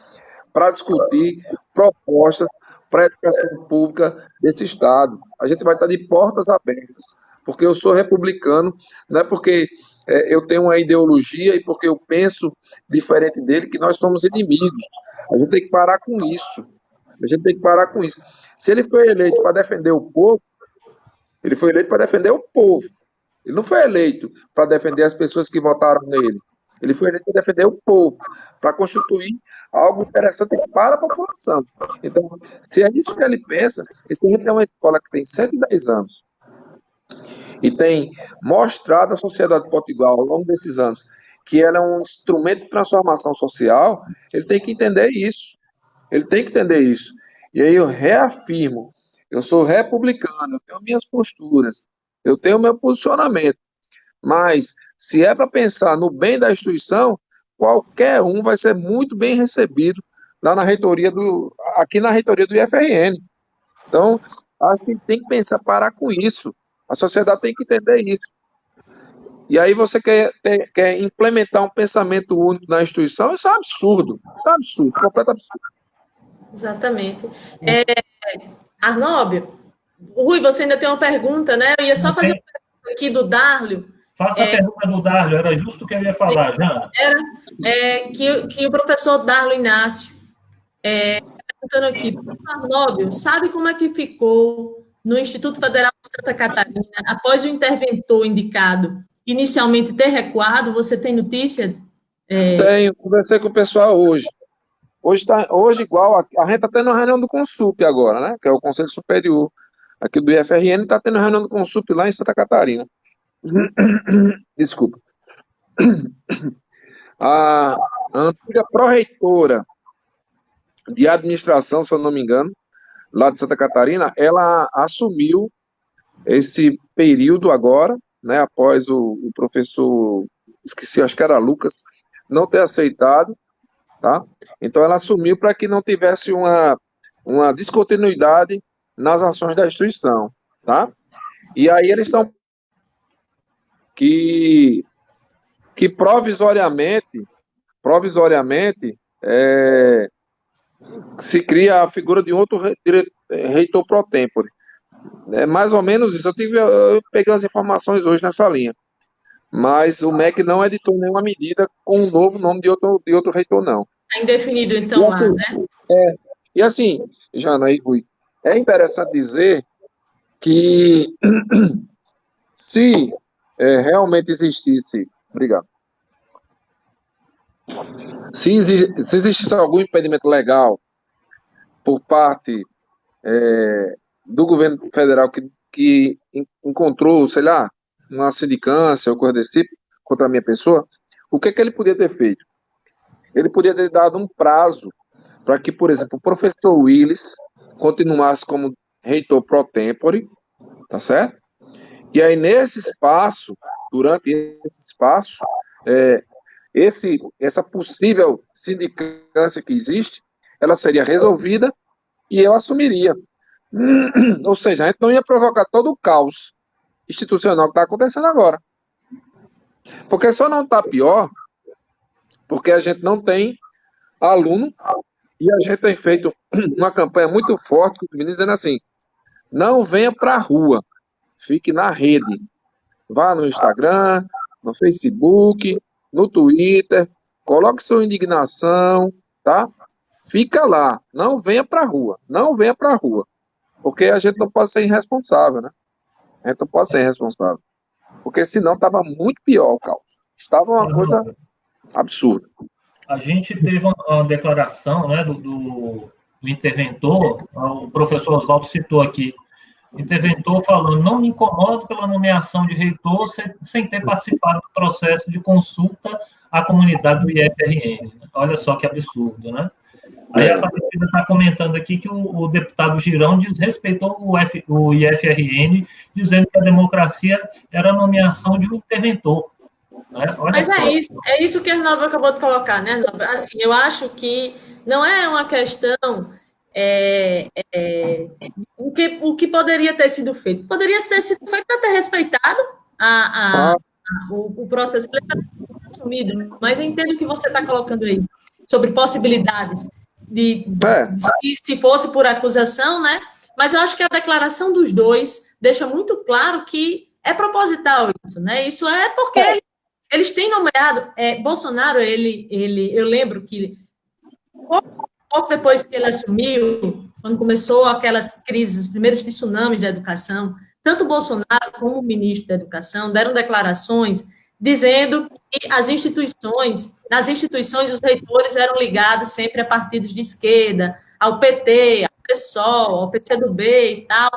C: para discutir propostas para a educação pública desse Estado. A gente vai estar de portas abertas, porque eu sou republicano, não é porque eu tenho uma ideologia e porque eu penso diferente dele que nós somos inimigos. A gente tem que parar com isso. A gente tem que parar com isso. Se ele foi eleito para defender o povo, ele foi eleito para defender o povo. Ele não foi eleito para defender as pessoas que votaram nele. Ele foi eleito para defender o povo, para constituir algo interessante para a população. Então, se é isso que ele pensa, se a gente tem uma escola que tem 110 anos e tem mostrado à sociedade potiguar ao longo desses anos que ela é um instrumento de transformação social, ele tem que entender isso. Ele tem que entender isso. E aí eu reafirmo, eu sou republicano, eu tenho minhas posturas, eu tenho meu posicionamento, mas se é para pensar no bem da instituição, qualquer um vai ser muito bem recebido lá na reitoria aqui na reitoria do IFRN. Então, acho que tem que pensar, parar com isso. A sociedade tem que entender isso. E aí você quer implementar um pensamento único na instituição, isso é absurdo, completo absurdo.
A: Exatamente. Arnóbio, Rui, você ainda tem uma pergunta, né? Eu ia só fazer uma pergunta aqui do Darlio.
B: Faça a pergunta do Darlio, era justo o que eu ia falar, Jana.
A: Que o professor Darlio Inácio perguntando aqui, Arnóbio, sabe como é que ficou no Instituto Federal de Santa Catarina, após o interventor indicado inicialmente ter recuado? Você tem notícia?
C: Tenho, conversei com o pessoal hoje. Hoje igual, a gente está tendo uma reunião do Consup agora, né? Que é o Conselho Superior aqui do IFRN, está tendo uma reunião do Consup lá em Santa Catarina. Desculpa. A antiga pró-reitora de administração, se eu não me engano, lá de Santa Catarina, ela assumiu esse período agora, né? Após o professor, esqueci, acho que era Lucas, não ter aceitado. Tá? Então ela assumiu para que não tivesse uma descontinuidade nas ações da instituição. Tá? E aí eles estão que provisoriamente se cria a figura de outro reitor pro tempore. É mais ou menos isso. Eu peguei as informações hoje nessa linha. Mas o MEC não editou nenhuma medida com o novo nome de outro reitor, não.
A: Está indefinido, então, lá, né?
C: E assim, Jana e Rui, é interessante dizer que se realmente existisse... Obrigado. Se existisse algum impedimento legal por parte do governo federal que encontrou, sei lá, uma sindicância ou coisa desse tipo contra a minha pessoa, o que ele podia ter feito? Ele podia ter dado um prazo para que, por exemplo, o professor Willis continuasse como reitor pro tempore, tá certo? E aí, nesse espaço, durante esse espaço, essa possível sindicância que existe, ela seria resolvida e eu assumiria. Ou seja, a gente não ia provocar todo o caos institucional que está acontecendo agora. Porque só não está pior porque a gente não tem aluno e a gente tem feito uma campanha muito forte com os meninos dizendo assim, não venha para a rua, fique na rede. Vá no Instagram, no Facebook, no Twitter, coloque sua indignação, tá? Fica lá, não venha para a rua, porque a gente não pode ser irresponsável, né? A gente não pode ser irresponsável, porque senão estava muito pior o caos. Estava uma coisa Absurdo.
B: A gente teve uma declaração, né, do interventor, o professor Oswaldo citou aqui, interventor falando: não me incomodo pela nomeação de reitor sem ter participado do processo de consulta à comunidade do IFRN. Olha só que absurdo, né? Aí a Aparecida está comentando aqui que o deputado Girão desrespeitou o IFRN, dizendo que a democracia era a nomeação de um interventor. Né?
A: Mas é isso que a Arnaldo acabou de colocar, né, Arnaldo? Assim, eu acho que não é uma questão o que poderia ter sido feito. Poderia ter sido feito para ter respeitado o processo assumido, mas eu entendo o que você está colocando aí sobre possibilidades de se fosse por acusação, né? Mas eu acho que a declaração dos dois deixa muito claro que é proposital isso, né? Isso é porque eles têm nomeado Bolsonaro, eu lembro que pouco depois que ele assumiu, quando começou aquelas crises, os primeiros tsunamis da educação, tanto Bolsonaro como o ministro da Educação deram declarações dizendo que nas instituições os reitores eram ligados sempre a partidos de esquerda, ao PT, ao PSOL, ao PCdoB e tal,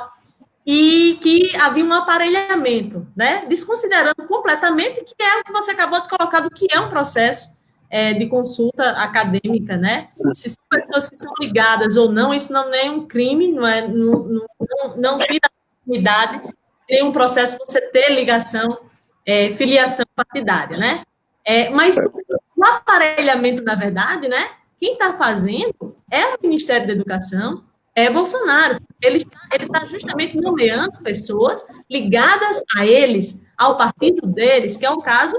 A: e que havia um aparelhamento, né? Desconsiderando completamente que é o que você acabou de colocar do que é um processo de consulta acadêmica, né? Se são pessoas que são ligadas ou não, isso não é um crime, não tira a dignidade de nenhum processo você ter ligação, filiação partidária, né? Mas o aparelhamento, na verdade, né? Quem está fazendo é o Ministério da Educação, é Bolsonaro. Ele está justamente nomeando pessoas ligadas a eles, ao partido deles, que é um caso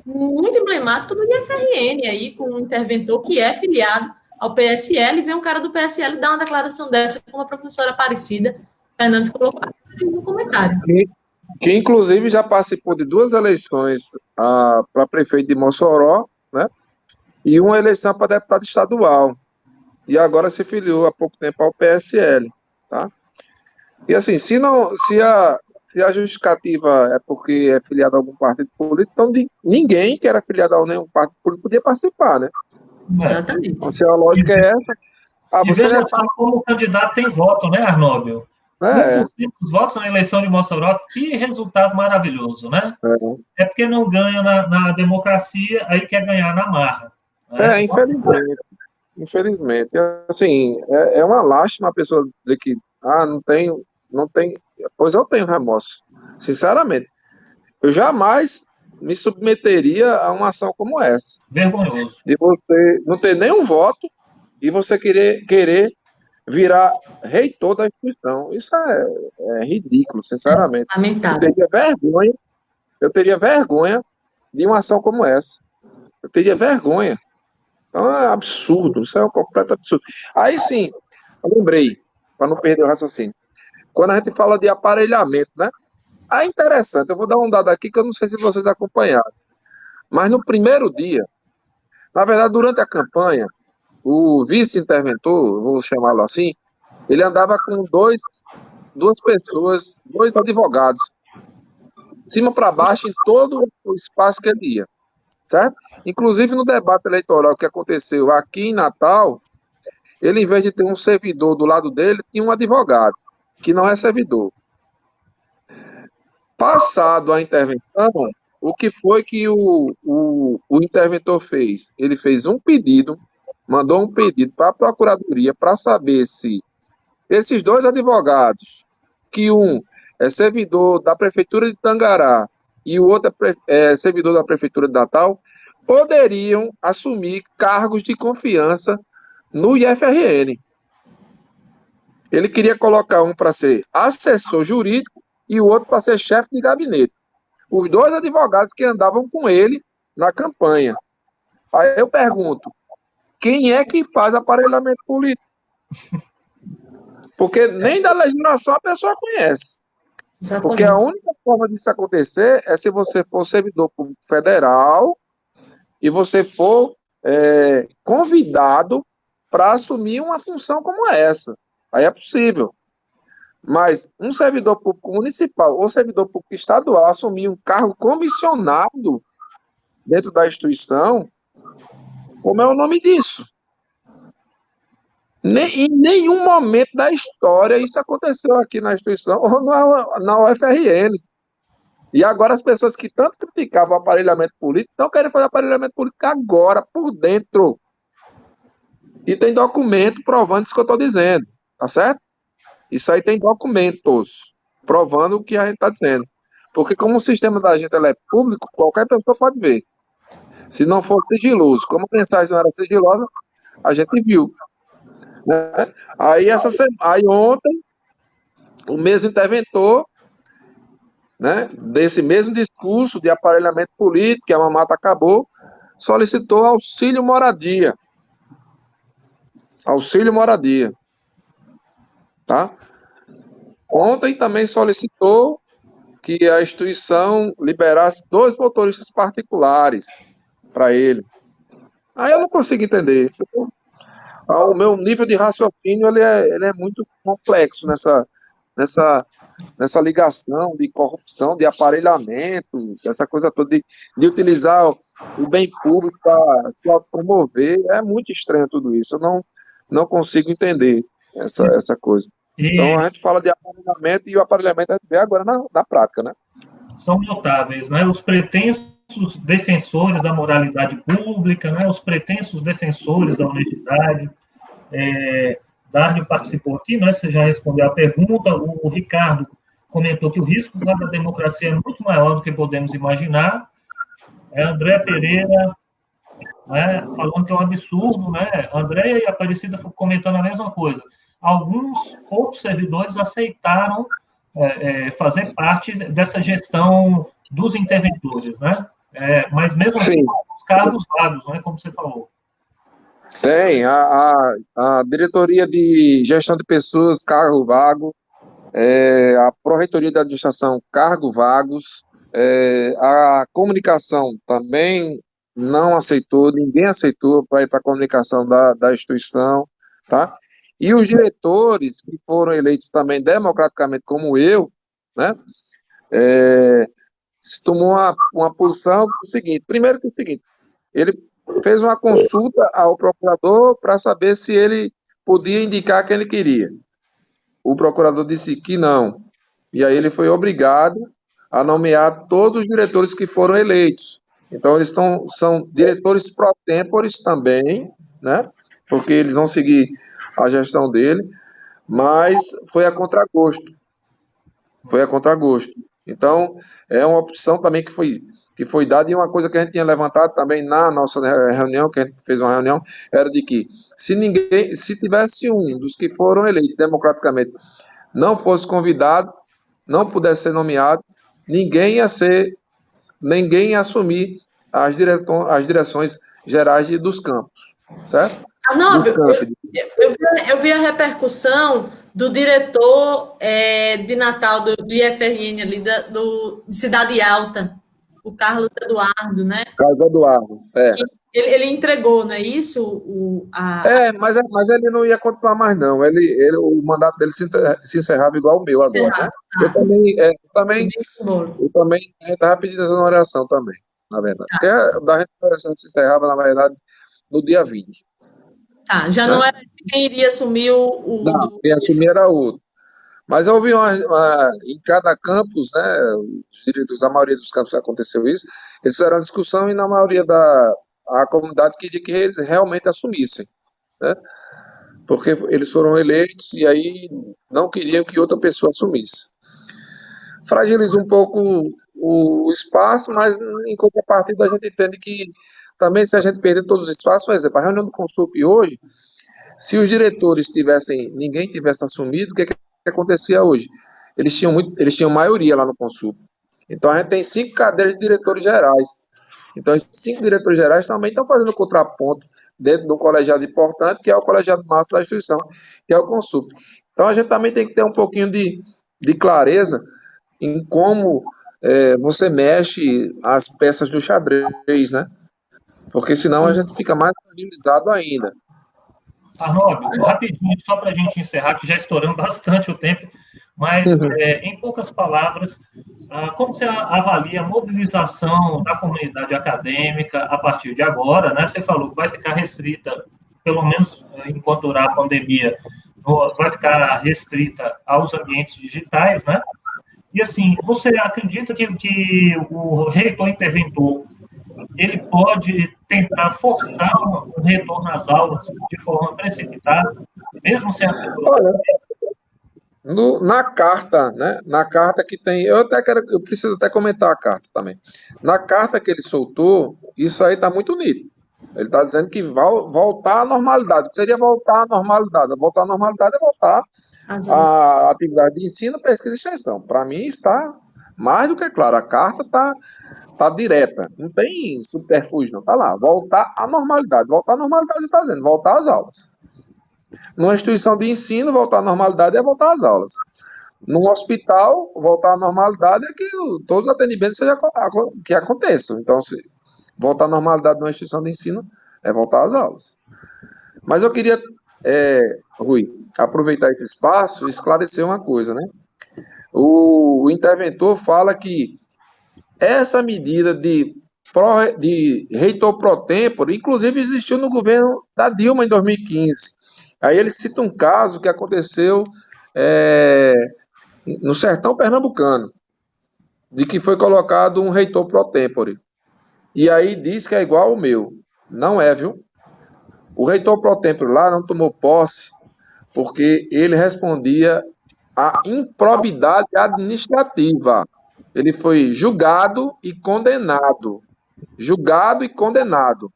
A: muito emblemático do IFRN, aí, com um interventor que é filiado ao PSL, e vem um cara do PSL dar uma declaração dessa, como a professora Aparecida Fernandes colocou no comentário.
C: Que inclusive já participou de 2 eleições para prefeito de Mossoró, né? E uma eleição para deputado estadual. E agora se filiou há pouco tempo ao PSL, tá? E assim, se a justificativa é porque é filiado a algum partido político, então ninguém que era filiado a nenhum partido político podia participar, né?
A: Exatamente.
C: Então, se a lógica é essa...
B: E veja só como o candidato tem voto, né, Arnóbio? 100% dos votos na eleição de Mossoró, que resultado maravilhoso, né? É porque não ganha na democracia, aí quer ganhar na marra. Né?
C: Infelizmente. Infelizmente. Assim, é uma lástima a pessoa dizer que não tem. Pois eu tenho remorso. Sinceramente. Eu jamais me submeteria a uma ação como essa.
B: Vergonhoso.
C: De você não ter nenhum voto e você querer virar reitor da instituição. Isso é ridículo, sinceramente.
A: Lamentável.
C: Eu teria vergonha de uma ação como essa. Eu teria vergonha. Então é absurdo, isso é um completo absurdo. Aí sim, eu lembrei, para não perder o raciocínio. Quando a gente fala de aparelhamento, né? É interessante, eu vou dar um dado aqui que eu não sei se vocês acompanharam. Mas no primeiro dia, na verdade, durante a campanha, o vice-interventor, vou chamá-lo assim, ele andava com duas pessoas, 2 advogados, de cima para baixo em todo o espaço que ele ia, certo? Inclusive no debate eleitoral que aconteceu aqui em Natal, ele, em vez de ter um servidor do lado dele, tinha um advogado, que não é servidor. Passado a intervenção, o que foi que o interventor fez? Ele fez um pedido, mandou um pedido para a Procuradoria para saber se esses 2 advogados, que um é servidor da Prefeitura de Tangará e o outro é servidor da Prefeitura de Natal, poderiam assumir cargos de confiança no IFRN. Ele queria colocar um para ser assessor jurídico e o outro para ser chefe de gabinete. Os 2 advogados que andavam com ele na campanha. Aí eu pergunto, quem é que faz aparelhamento político? Porque nem da legislação a pessoa conhece.
A: Exatamente.
C: Porque a única forma disso acontecer é se você for servidor público federal e você for convidado para assumir uma função como essa. Aí é possível. Mas um servidor público municipal ou servidor público estadual assumir um cargo comissionado dentro da instituição, Como é o nome disso? Em nenhum momento da história isso aconteceu aqui na instituição ou na UFRN. E agora as pessoas que tanto criticavam o aparelhamento político não querem fazer aparelhamento político agora, por dentro. E tem documento provando isso que eu estou dizendo, tá certo? Isso aí tem documentos provando o que a gente está dizendo. Porque como o sistema da gente é público, qualquer pessoa pode ver. Se não for sigiloso, como a mensagem não era sigilosa, a gente viu. Né? Aí ontem, o mesmo interventor, né, desse mesmo discurso de aparelhamento político, que a mamata acabou, solicitou auxílio moradia. Auxílio moradia. Tá? Ontem também solicitou que a instituição liberasse 2 motoristas particulares para ele. Aí eu não consigo entender. O meu nível de raciocínio ele é muito complexo nessa ligação de corrupção, de aparelhamento, essa coisa toda de utilizar o bem público para se autopromover. É muito estranho tudo isso. Eu não consigo entender essa coisa. Então a gente fala de aparelhamento e o aparelhamento a gente vê agora na prática, né?
B: São notáveis, né? Os pretensos defensores da moralidade pública, né? Os pretensos defensores da honestidade. Darnio participou aqui, né? Você já respondeu a pergunta. O Ricardo comentou que o risco da democracia é muito maior do que podemos imaginar. André Pereira, né, falando que é um absurdo, né? André e Aparecida comentando a mesma coisa. Alguns poucos servidores aceitaram fazer parte dessa gestão dos interventores, né? Mas mesmo assim, os cargos vagos, né, como você falou.
C: Tem, a diretoria de gestão de pessoas, cargo vago, a pró-reitoria da administração, cargo vagos, a comunicação também não aceitou, ninguém aceitou para ir para a comunicação da instituição, tá? E os diretores que foram eleitos também democraticamente, como eu, né? Se tomou uma posição do seguinte, primeiro que é o seguinte, ele fez uma consulta ao procurador para saber se ele podia indicar quem ele queria. O procurador disse que não. E aí ele foi obrigado a nomear todos os diretores que foram eleitos. Então eles são diretores pro tempore também, né? Porque eles vão seguir a gestão dele, mas foi a contragosto. Foi a contragosto. Então, é uma opção também que foi dada, e uma coisa que a gente tinha levantado também na nossa reunião, que a gente fez uma reunião, era de que se tivesse um dos que foram eleitos democraticamente não fosse convidado, não pudesse ser nomeado, ninguém ia assumir as direções gerais dos campos, certo?
A: Arnaldo, eu vi a repercussão do diretor de Natal do IFRN ali, de Cidade Alta, o Carlos Eduardo, né?
C: Carlos Eduardo,
A: Ele entregou, não é isso?
C: Mas ele não ia continuar mais, não. O mandato dele se encerrava igual o meu agora, né? Eu também estava pedindo exoneração também, na verdade. Porque a da representação se encerrava, na verdade, no dia 20.
A: Tá, já não era quem iria assumir
C: Não, quem assumir era outro. Mas houve em cada campus, né, os diretores, a maioria dos campos aconteceu isso, eles fizeram a discussão e na maioria a comunidade queria que eles realmente assumissem, né? Porque eles foram eleitos e aí não queriam que outra pessoa assumisse. Fragiliza um pouco o espaço, mas em contrapartida a gente entende que também se a gente perder todos os espaços, por exemplo, a reunião do Consup hoje, se os diretores ninguém tivesse assumido, o que acontecia hoje? Eles tinham maioria lá no Consup. Então a gente tem 5 cadeiras de diretores gerais. Então, esses 5 diretores gerais também estão fazendo contraponto dentro de um colegiado importante, que é o colegiado máximo da instituição, que é o Consup. Então, a gente também tem que ter um pouquinho de clareza em como você mexe as peças do xadrez, né? Porque senão a gente fica mais fragilizado ainda.
B: Arnaldo, rapidinho, só para a gente encerrar, que já estouramos bastante o tempo. mas, em poucas palavras, como você avalia a mobilização da comunidade acadêmica a partir de agora, né? Você falou que vai ficar restrita, pelo menos enquanto durar a pandemia, vai ficar restrita aos ambientes digitais, né? E, assim, você acredita que o reitor interventor, ele pode tentar forçar um retorno às aulas de forma precipitada, mesmo sem a
C: Olha, na carta, né? Na carta que tem, eu preciso até comentar a carta também. Na carta que ele soltou, isso aí está muito nítido. Ele está dizendo que vai voltar à normalidade. O que seria voltar à normalidade? Voltar à normalidade é voltar à atividade de ensino, pesquisa e extensão. Para mim está mais do que claro. A carta está direta. Não tem subterfúgio, não. Está lá. Voltar à normalidade. Voltar à normalidade está dizendo, voltar às aulas. Numa instituição de ensino, voltar à normalidade é voltar às aulas. Num hospital, voltar à normalidade é que todos os atendimentos que aconteçam. Então, se voltar à normalidade numa instituição de ensino é voltar às aulas. Mas eu queria, Rui, aproveitar esse espaço e esclarecer uma coisa, né? O interventor fala que essa medida de reitor pro tempore, inclusive existiu no governo da Dilma em 2015. Aí ele cita um caso que aconteceu no sertão pernambucano, de que foi colocado um reitor pro tempore. E aí diz que é igual ao meu. Não é, viu? O reitor pro tempore lá não tomou posse porque ele respondia à improbidade administrativa. Ele foi julgado e condenado. Julgado e condenado.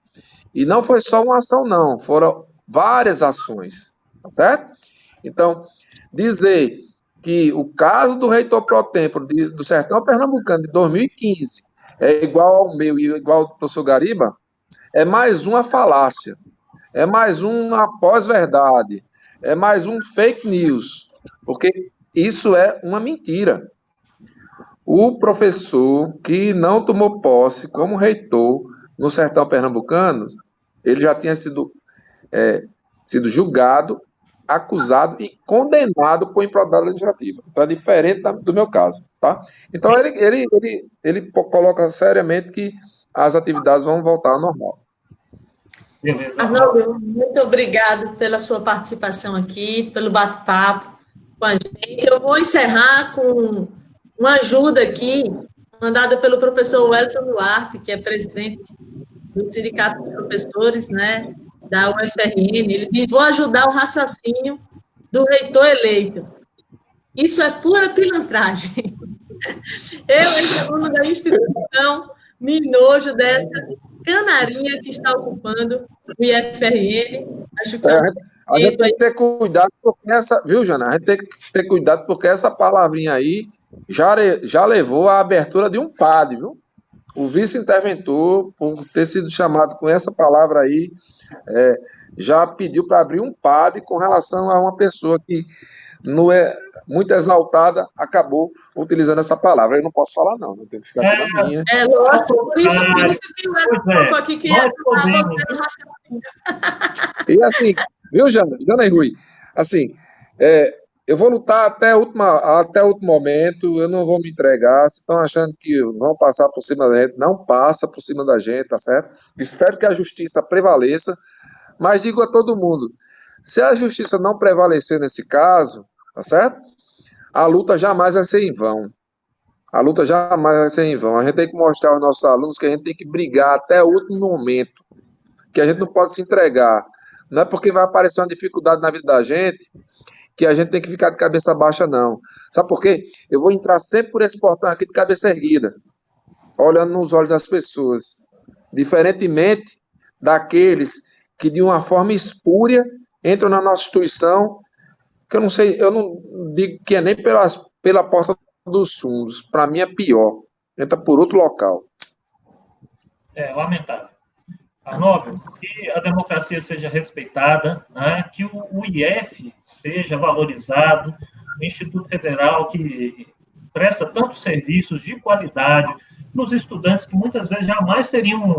C: E não foi só uma ação, não. Foram várias ações. Tá certo? Então, dizer que o caso do reitor pro tempore do sertão pernambucano de 2015 é igual ao meu e igual ao do professor Gariba, é mais uma falácia. É mais uma pós-verdade. É mais um fake news. Porque isso é uma mentira. O professor que não tomou posse como reitor no sertão pernambucano, ele já tinha sido julgado, acusado e condenado por improbidade administrativa. Então é diferente do meu caso, tá? Então ele coloca seriamente que as atividades vão voltar ao normal.
B: Beleza.
A: Arnaldo, muito obrigado pela sua participação aqui, pelo bate-papo com a gente. Eu vou encerrar com uma ajuda aqui, mandada pelo professor Wellington Duarte, que é presidente do Sindicato dos Professores, né, da UFRN. Ele diz: vou ajudar o raciocínio do reitor eleito. Isso é pura pilantragem. Eu, ex-aluno da instituição, me enojo dessa canarinha que está ocupando o IFRN. Acho que
C: a gente tem que ter cuidado porque viu, Jana? A gente tem que ter cuidado porque essa palavrinha aí já levou à abertura de um PAD, viu? O vice-interventor, por ter sido chamado com essa palavra aí, já pediu para abrir um PAD com relação a uma pessoa que não é muito exaltada, acabou utilizando essa palavra. Eu não posso falar, não tenho que ficar aqui na minha.
A: É lógico, por isso que o Edson colocou aqui que é você no raciocínio.
C: E assim, viu, Jana e Rui? Assim, eu vou lutar até o último momento, eu não vou me entregar. Se estão achando que vão passar por cima da gente, não passa por cima da gente, tá certo? Espero que a justiça prevaleça, mas digo a todo mundo, se a justiça não prevalecer nesse caso, tá certo? A luta jamais vai ser em vão. A luta jamais vai ser em vão. A gente tem que mostrar aos nossos alunos que a gente tem que brigar até o último momento, que a gente não pode se entregar. Não é porque vai aparecer uma dificuldade na vida da gente que a gente tem que ficar de cabeça baixa, não. Sabe por quê? Eu vou entrar sempre por esse portão aqui de cabeça erguida, olhando nos olhos das pessoas, diferentemente daqueles que de uma forma espúria entram na nossa instituição, que eu não sei, eu não digo que é nem pela porta dos fundos, para mim é pior, entra por outro local.
B: É lamentável. Arnaldo, que a democracia seja respeitada, né? Que o IF seja valorizado, o Instituto Federal que presta tantos serviços de qualidade para os estudantes que muitas vezes jamais teriam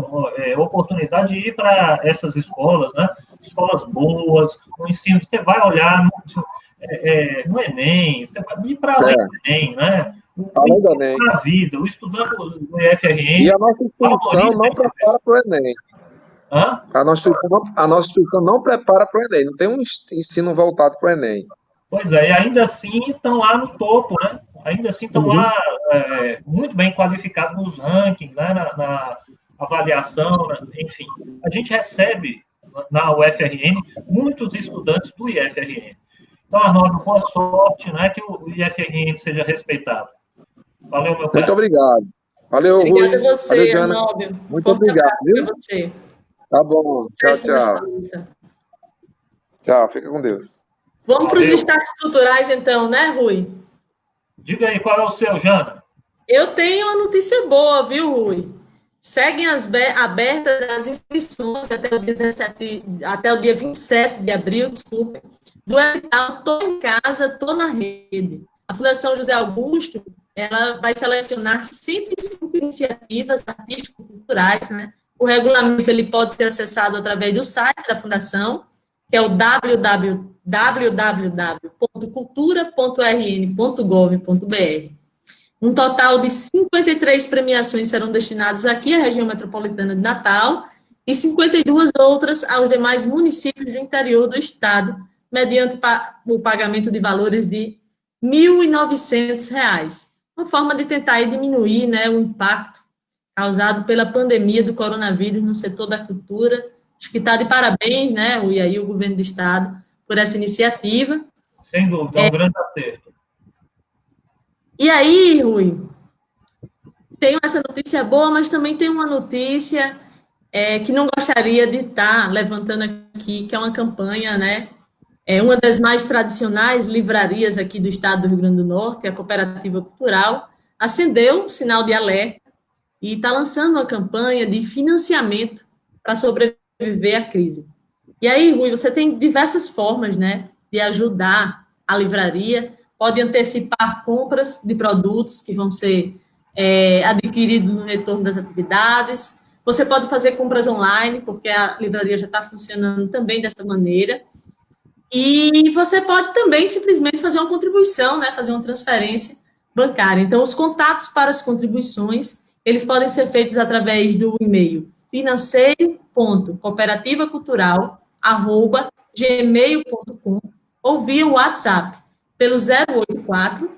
B: oportunidade de ir para essas escolas, né? Escolas boas, o ensino, você vai olhar no Enem, você vai ir para além do Enem, né?
C: Além do Enem.
B: A vida, o estudante do IFRN...
C: E a nossa instituição não prepara para o Enem.
B: Hã?
C: A nossa instituição não prepara para o Enem, não tem um ensino voltado para o Enem.
B: Pois é, e ainda assim estão lá no topo, né? Ainda assim estão lá muito bem qualificados nos rankings, né? na avaliação, enfim. A gente recebe na UFRN muitos estudantes do IFRN. Então, Arnaldo, boa sorte, né? Que o IFRN seja respeitado. Valeu, meu pai.
C: Muito obrigado. Valeu, Rui.
A: Obrigada a você,
C: Valeu, Diana.
A: Arnaldo.
C: Muito obrigado, viu?
A: Para você.
C: Tá bom. Tchau, tchau. Tchau, fica com Deus.
A: Vamos para os destaques culturais, então, né, Rui?
B: Diga aí, qual é o seu, Jana?
A: Eu tenho uma notícia boa, viu, Rui? Seguem abertas as inscrições até o dia 27 de abril, desculpa, do edital Tô em Casa, Tô na Rede. A Fundação José Augusto, ela vai selecionar 105 iniciativas artístico-culturais, né? O regulamento ele pode ser acessado através do site da Fundação, que é o www.cultura.rn.gov.br. Um total de 53 premiações serão destinadas aqui à região metropolitana de Natal e 52 outras aos demais municípios do interior do estado, mediante o pagamento de valores de R$ 1.900. Uma forma de tentar diminuir, né, o impacto causado pela pandemia do coronavírus no setor da cultura. Acho que está de parabéns, né, e aí o governo do estado, por essa iniciativa.
B: Sem dúvida, é um grande acerto.
A: E aí, Rui, tem essa notícia boa, mas também tem uma notícia que não gostaria de estar levantando aqui, que é uma campanha, né? Uma das mais tradicionais livrarias aqui do estado do Rio Grande do Norte, a Cooperativa Cultural, acendeu o sinal de alerta e está lançando uma campanha de financiamento para sobreviver à crise. E aí, Rui, você tem diversas formas, né, de ajudar a livraria. Pode antecipar compras de produtos que vão ser adquiridos no retorno das atividades. Você pode fazer compras online, porque a livraria já está funcionando também dessa maneira. E você pode também simplesmente fazer uma contribuição, né, fazer uma transferência bancária. Então, os contatos para as contribuições, eles podem ser feitos através do e-mail financeiro.cooperativacultural@gmail.com ou via WhatsApp pelo 084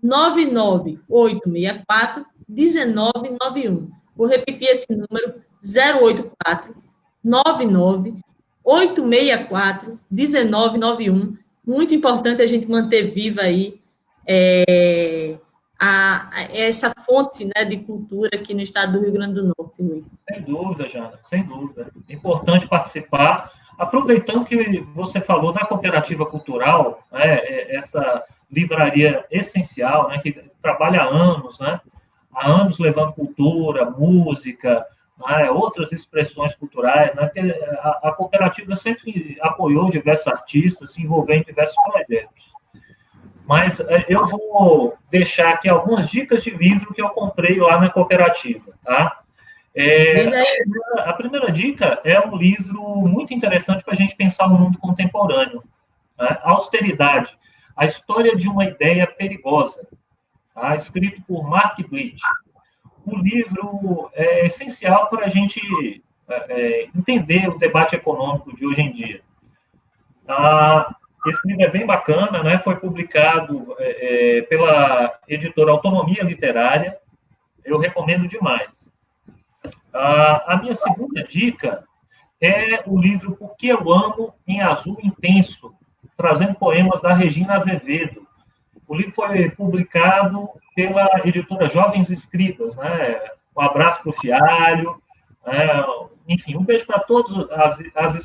A: 99864 1991. Vou repetir esse número, 084 99864 1991. Muito importante a gente manter viva aí essa fonte, né, de cultura aqui no estado do Rio Grande do Norte. Rui.
B: Sem dúvida, Jana, sem dúvida. É importante participar. Aproveitando que você falou da cooperativa cultural, né, essa livraria essencial, né, que trabalha há anos levando cultura, música, né, outras expressões culturais, né, porque a cooperativa sempre apoiou diversos artistas, se envolveu em diversos projetos. Mas eu vou deixar aqui algumas dicas de livro que eu comprei lá na cooperativa, tá? A primeira dica é um livro muito interessante para a gente pensar no mundo contemporâneo. Né? Austeridade, a história de uma ideia perigosa, tá? Escrito por Mark Blitch. O livro é essencial para a gente entender o debate econômico de hoje em dia. Esse livro é bem bacana, né? Foi publicado pela editora Autonomia Literária. Eu recomendo demais. A minha segunda dica é o livro Por que eu amo em Azul Intenso, trazendo poemas da Regina Azevedo. O livro foi publicado pela editora Jovens Escritas, né? Um abraço para o Fialho, enfim, um beijo para todas as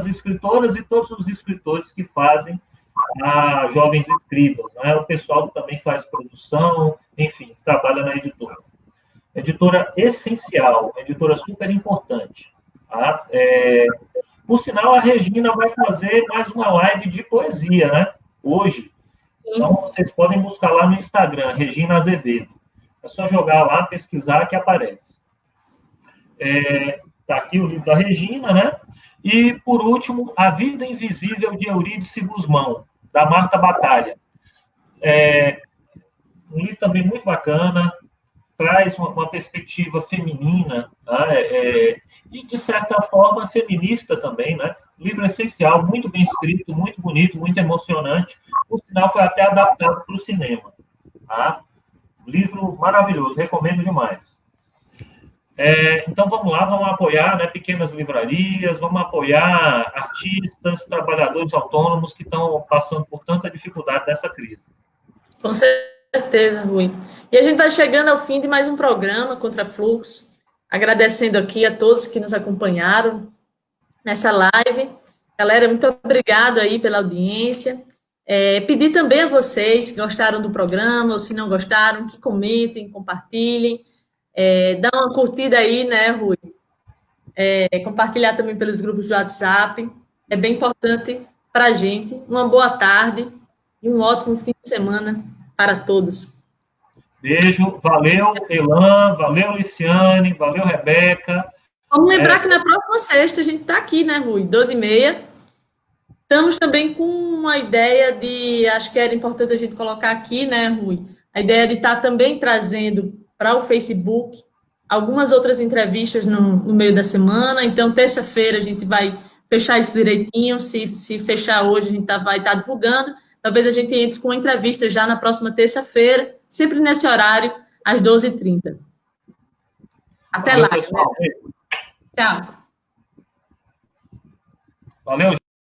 B: escritoras e todos os escritores que fazem a Jovens Escritas, né? O pessoal que também faz produção, enfim, trabalha na editora. Editora essencial, editora super importante. Tá? Por sinal, a Regina vai fazer mais uma live de poesia, né? Hoje. Então, vocês podem buscar lá no Instagram, Regina Azevedo. É só jogar lá, pesquisar que aparece. Está aqui o livro da Regina, né? E, por último, A Vida Invisível de Eurídice Gusmão. da Marta Batalha. Um livro também muito bacana, traz uma perspectiva feminina, né? E, de certa forma, feminista também, né? Um livro essencial, muito bem escrito, muito bonito, muito emocionante. Por sinal, foi até adaptado para o cinema. Tá? Livro maravilhoso, recomendo demais. Então, vamos lá, vamos apoiar, né, pequenas livrarias, vamos apoiar artistas, trabalhadores autônomos que estão passando por tanta dificuldade nessa crise.
A: Com certeza, Rui. E a gente vai chegando ao fim de mais um programa Contra Fluxo, agradecendo aqui a todos que nos acompanharam nessa live. Galera, muito obrigado aí pela audiência. Pedir também a vocês que gostaram do programa, ou se não gostaram, que comentem, compartilhem. Dá uma curtida aí, né, Rui? Compartilhar também pelos grupos do WhatsApp. É bem importante para a gente. Uma boa tarde e um ótimo fim de semana para todos.
B: Beijo, valeu, Elan, valeu, Liciane, valeu, Rebeca.
A: Vamos lembrar que na próxima sexta a gente está aqui, né, Rui? 12h30. Estamos também com uma ideia de, acho que era importante a gente colocar aqui, né, Rui? A ideia de estar também trazendo para o Facebook algumas outras entrevistas no meio da semana. Então, terça-feira a gente vai fechar isso direitinho. Se fechar hoje, a gente vai estar divulgando. Talvez a gente entre com uma entrevista já na próxima terça-feira, sempre nesse horário, às 12h30. Até
B: Valeu,
A: lá.
B: pessoal.
A: Tchau.
B: Valeu,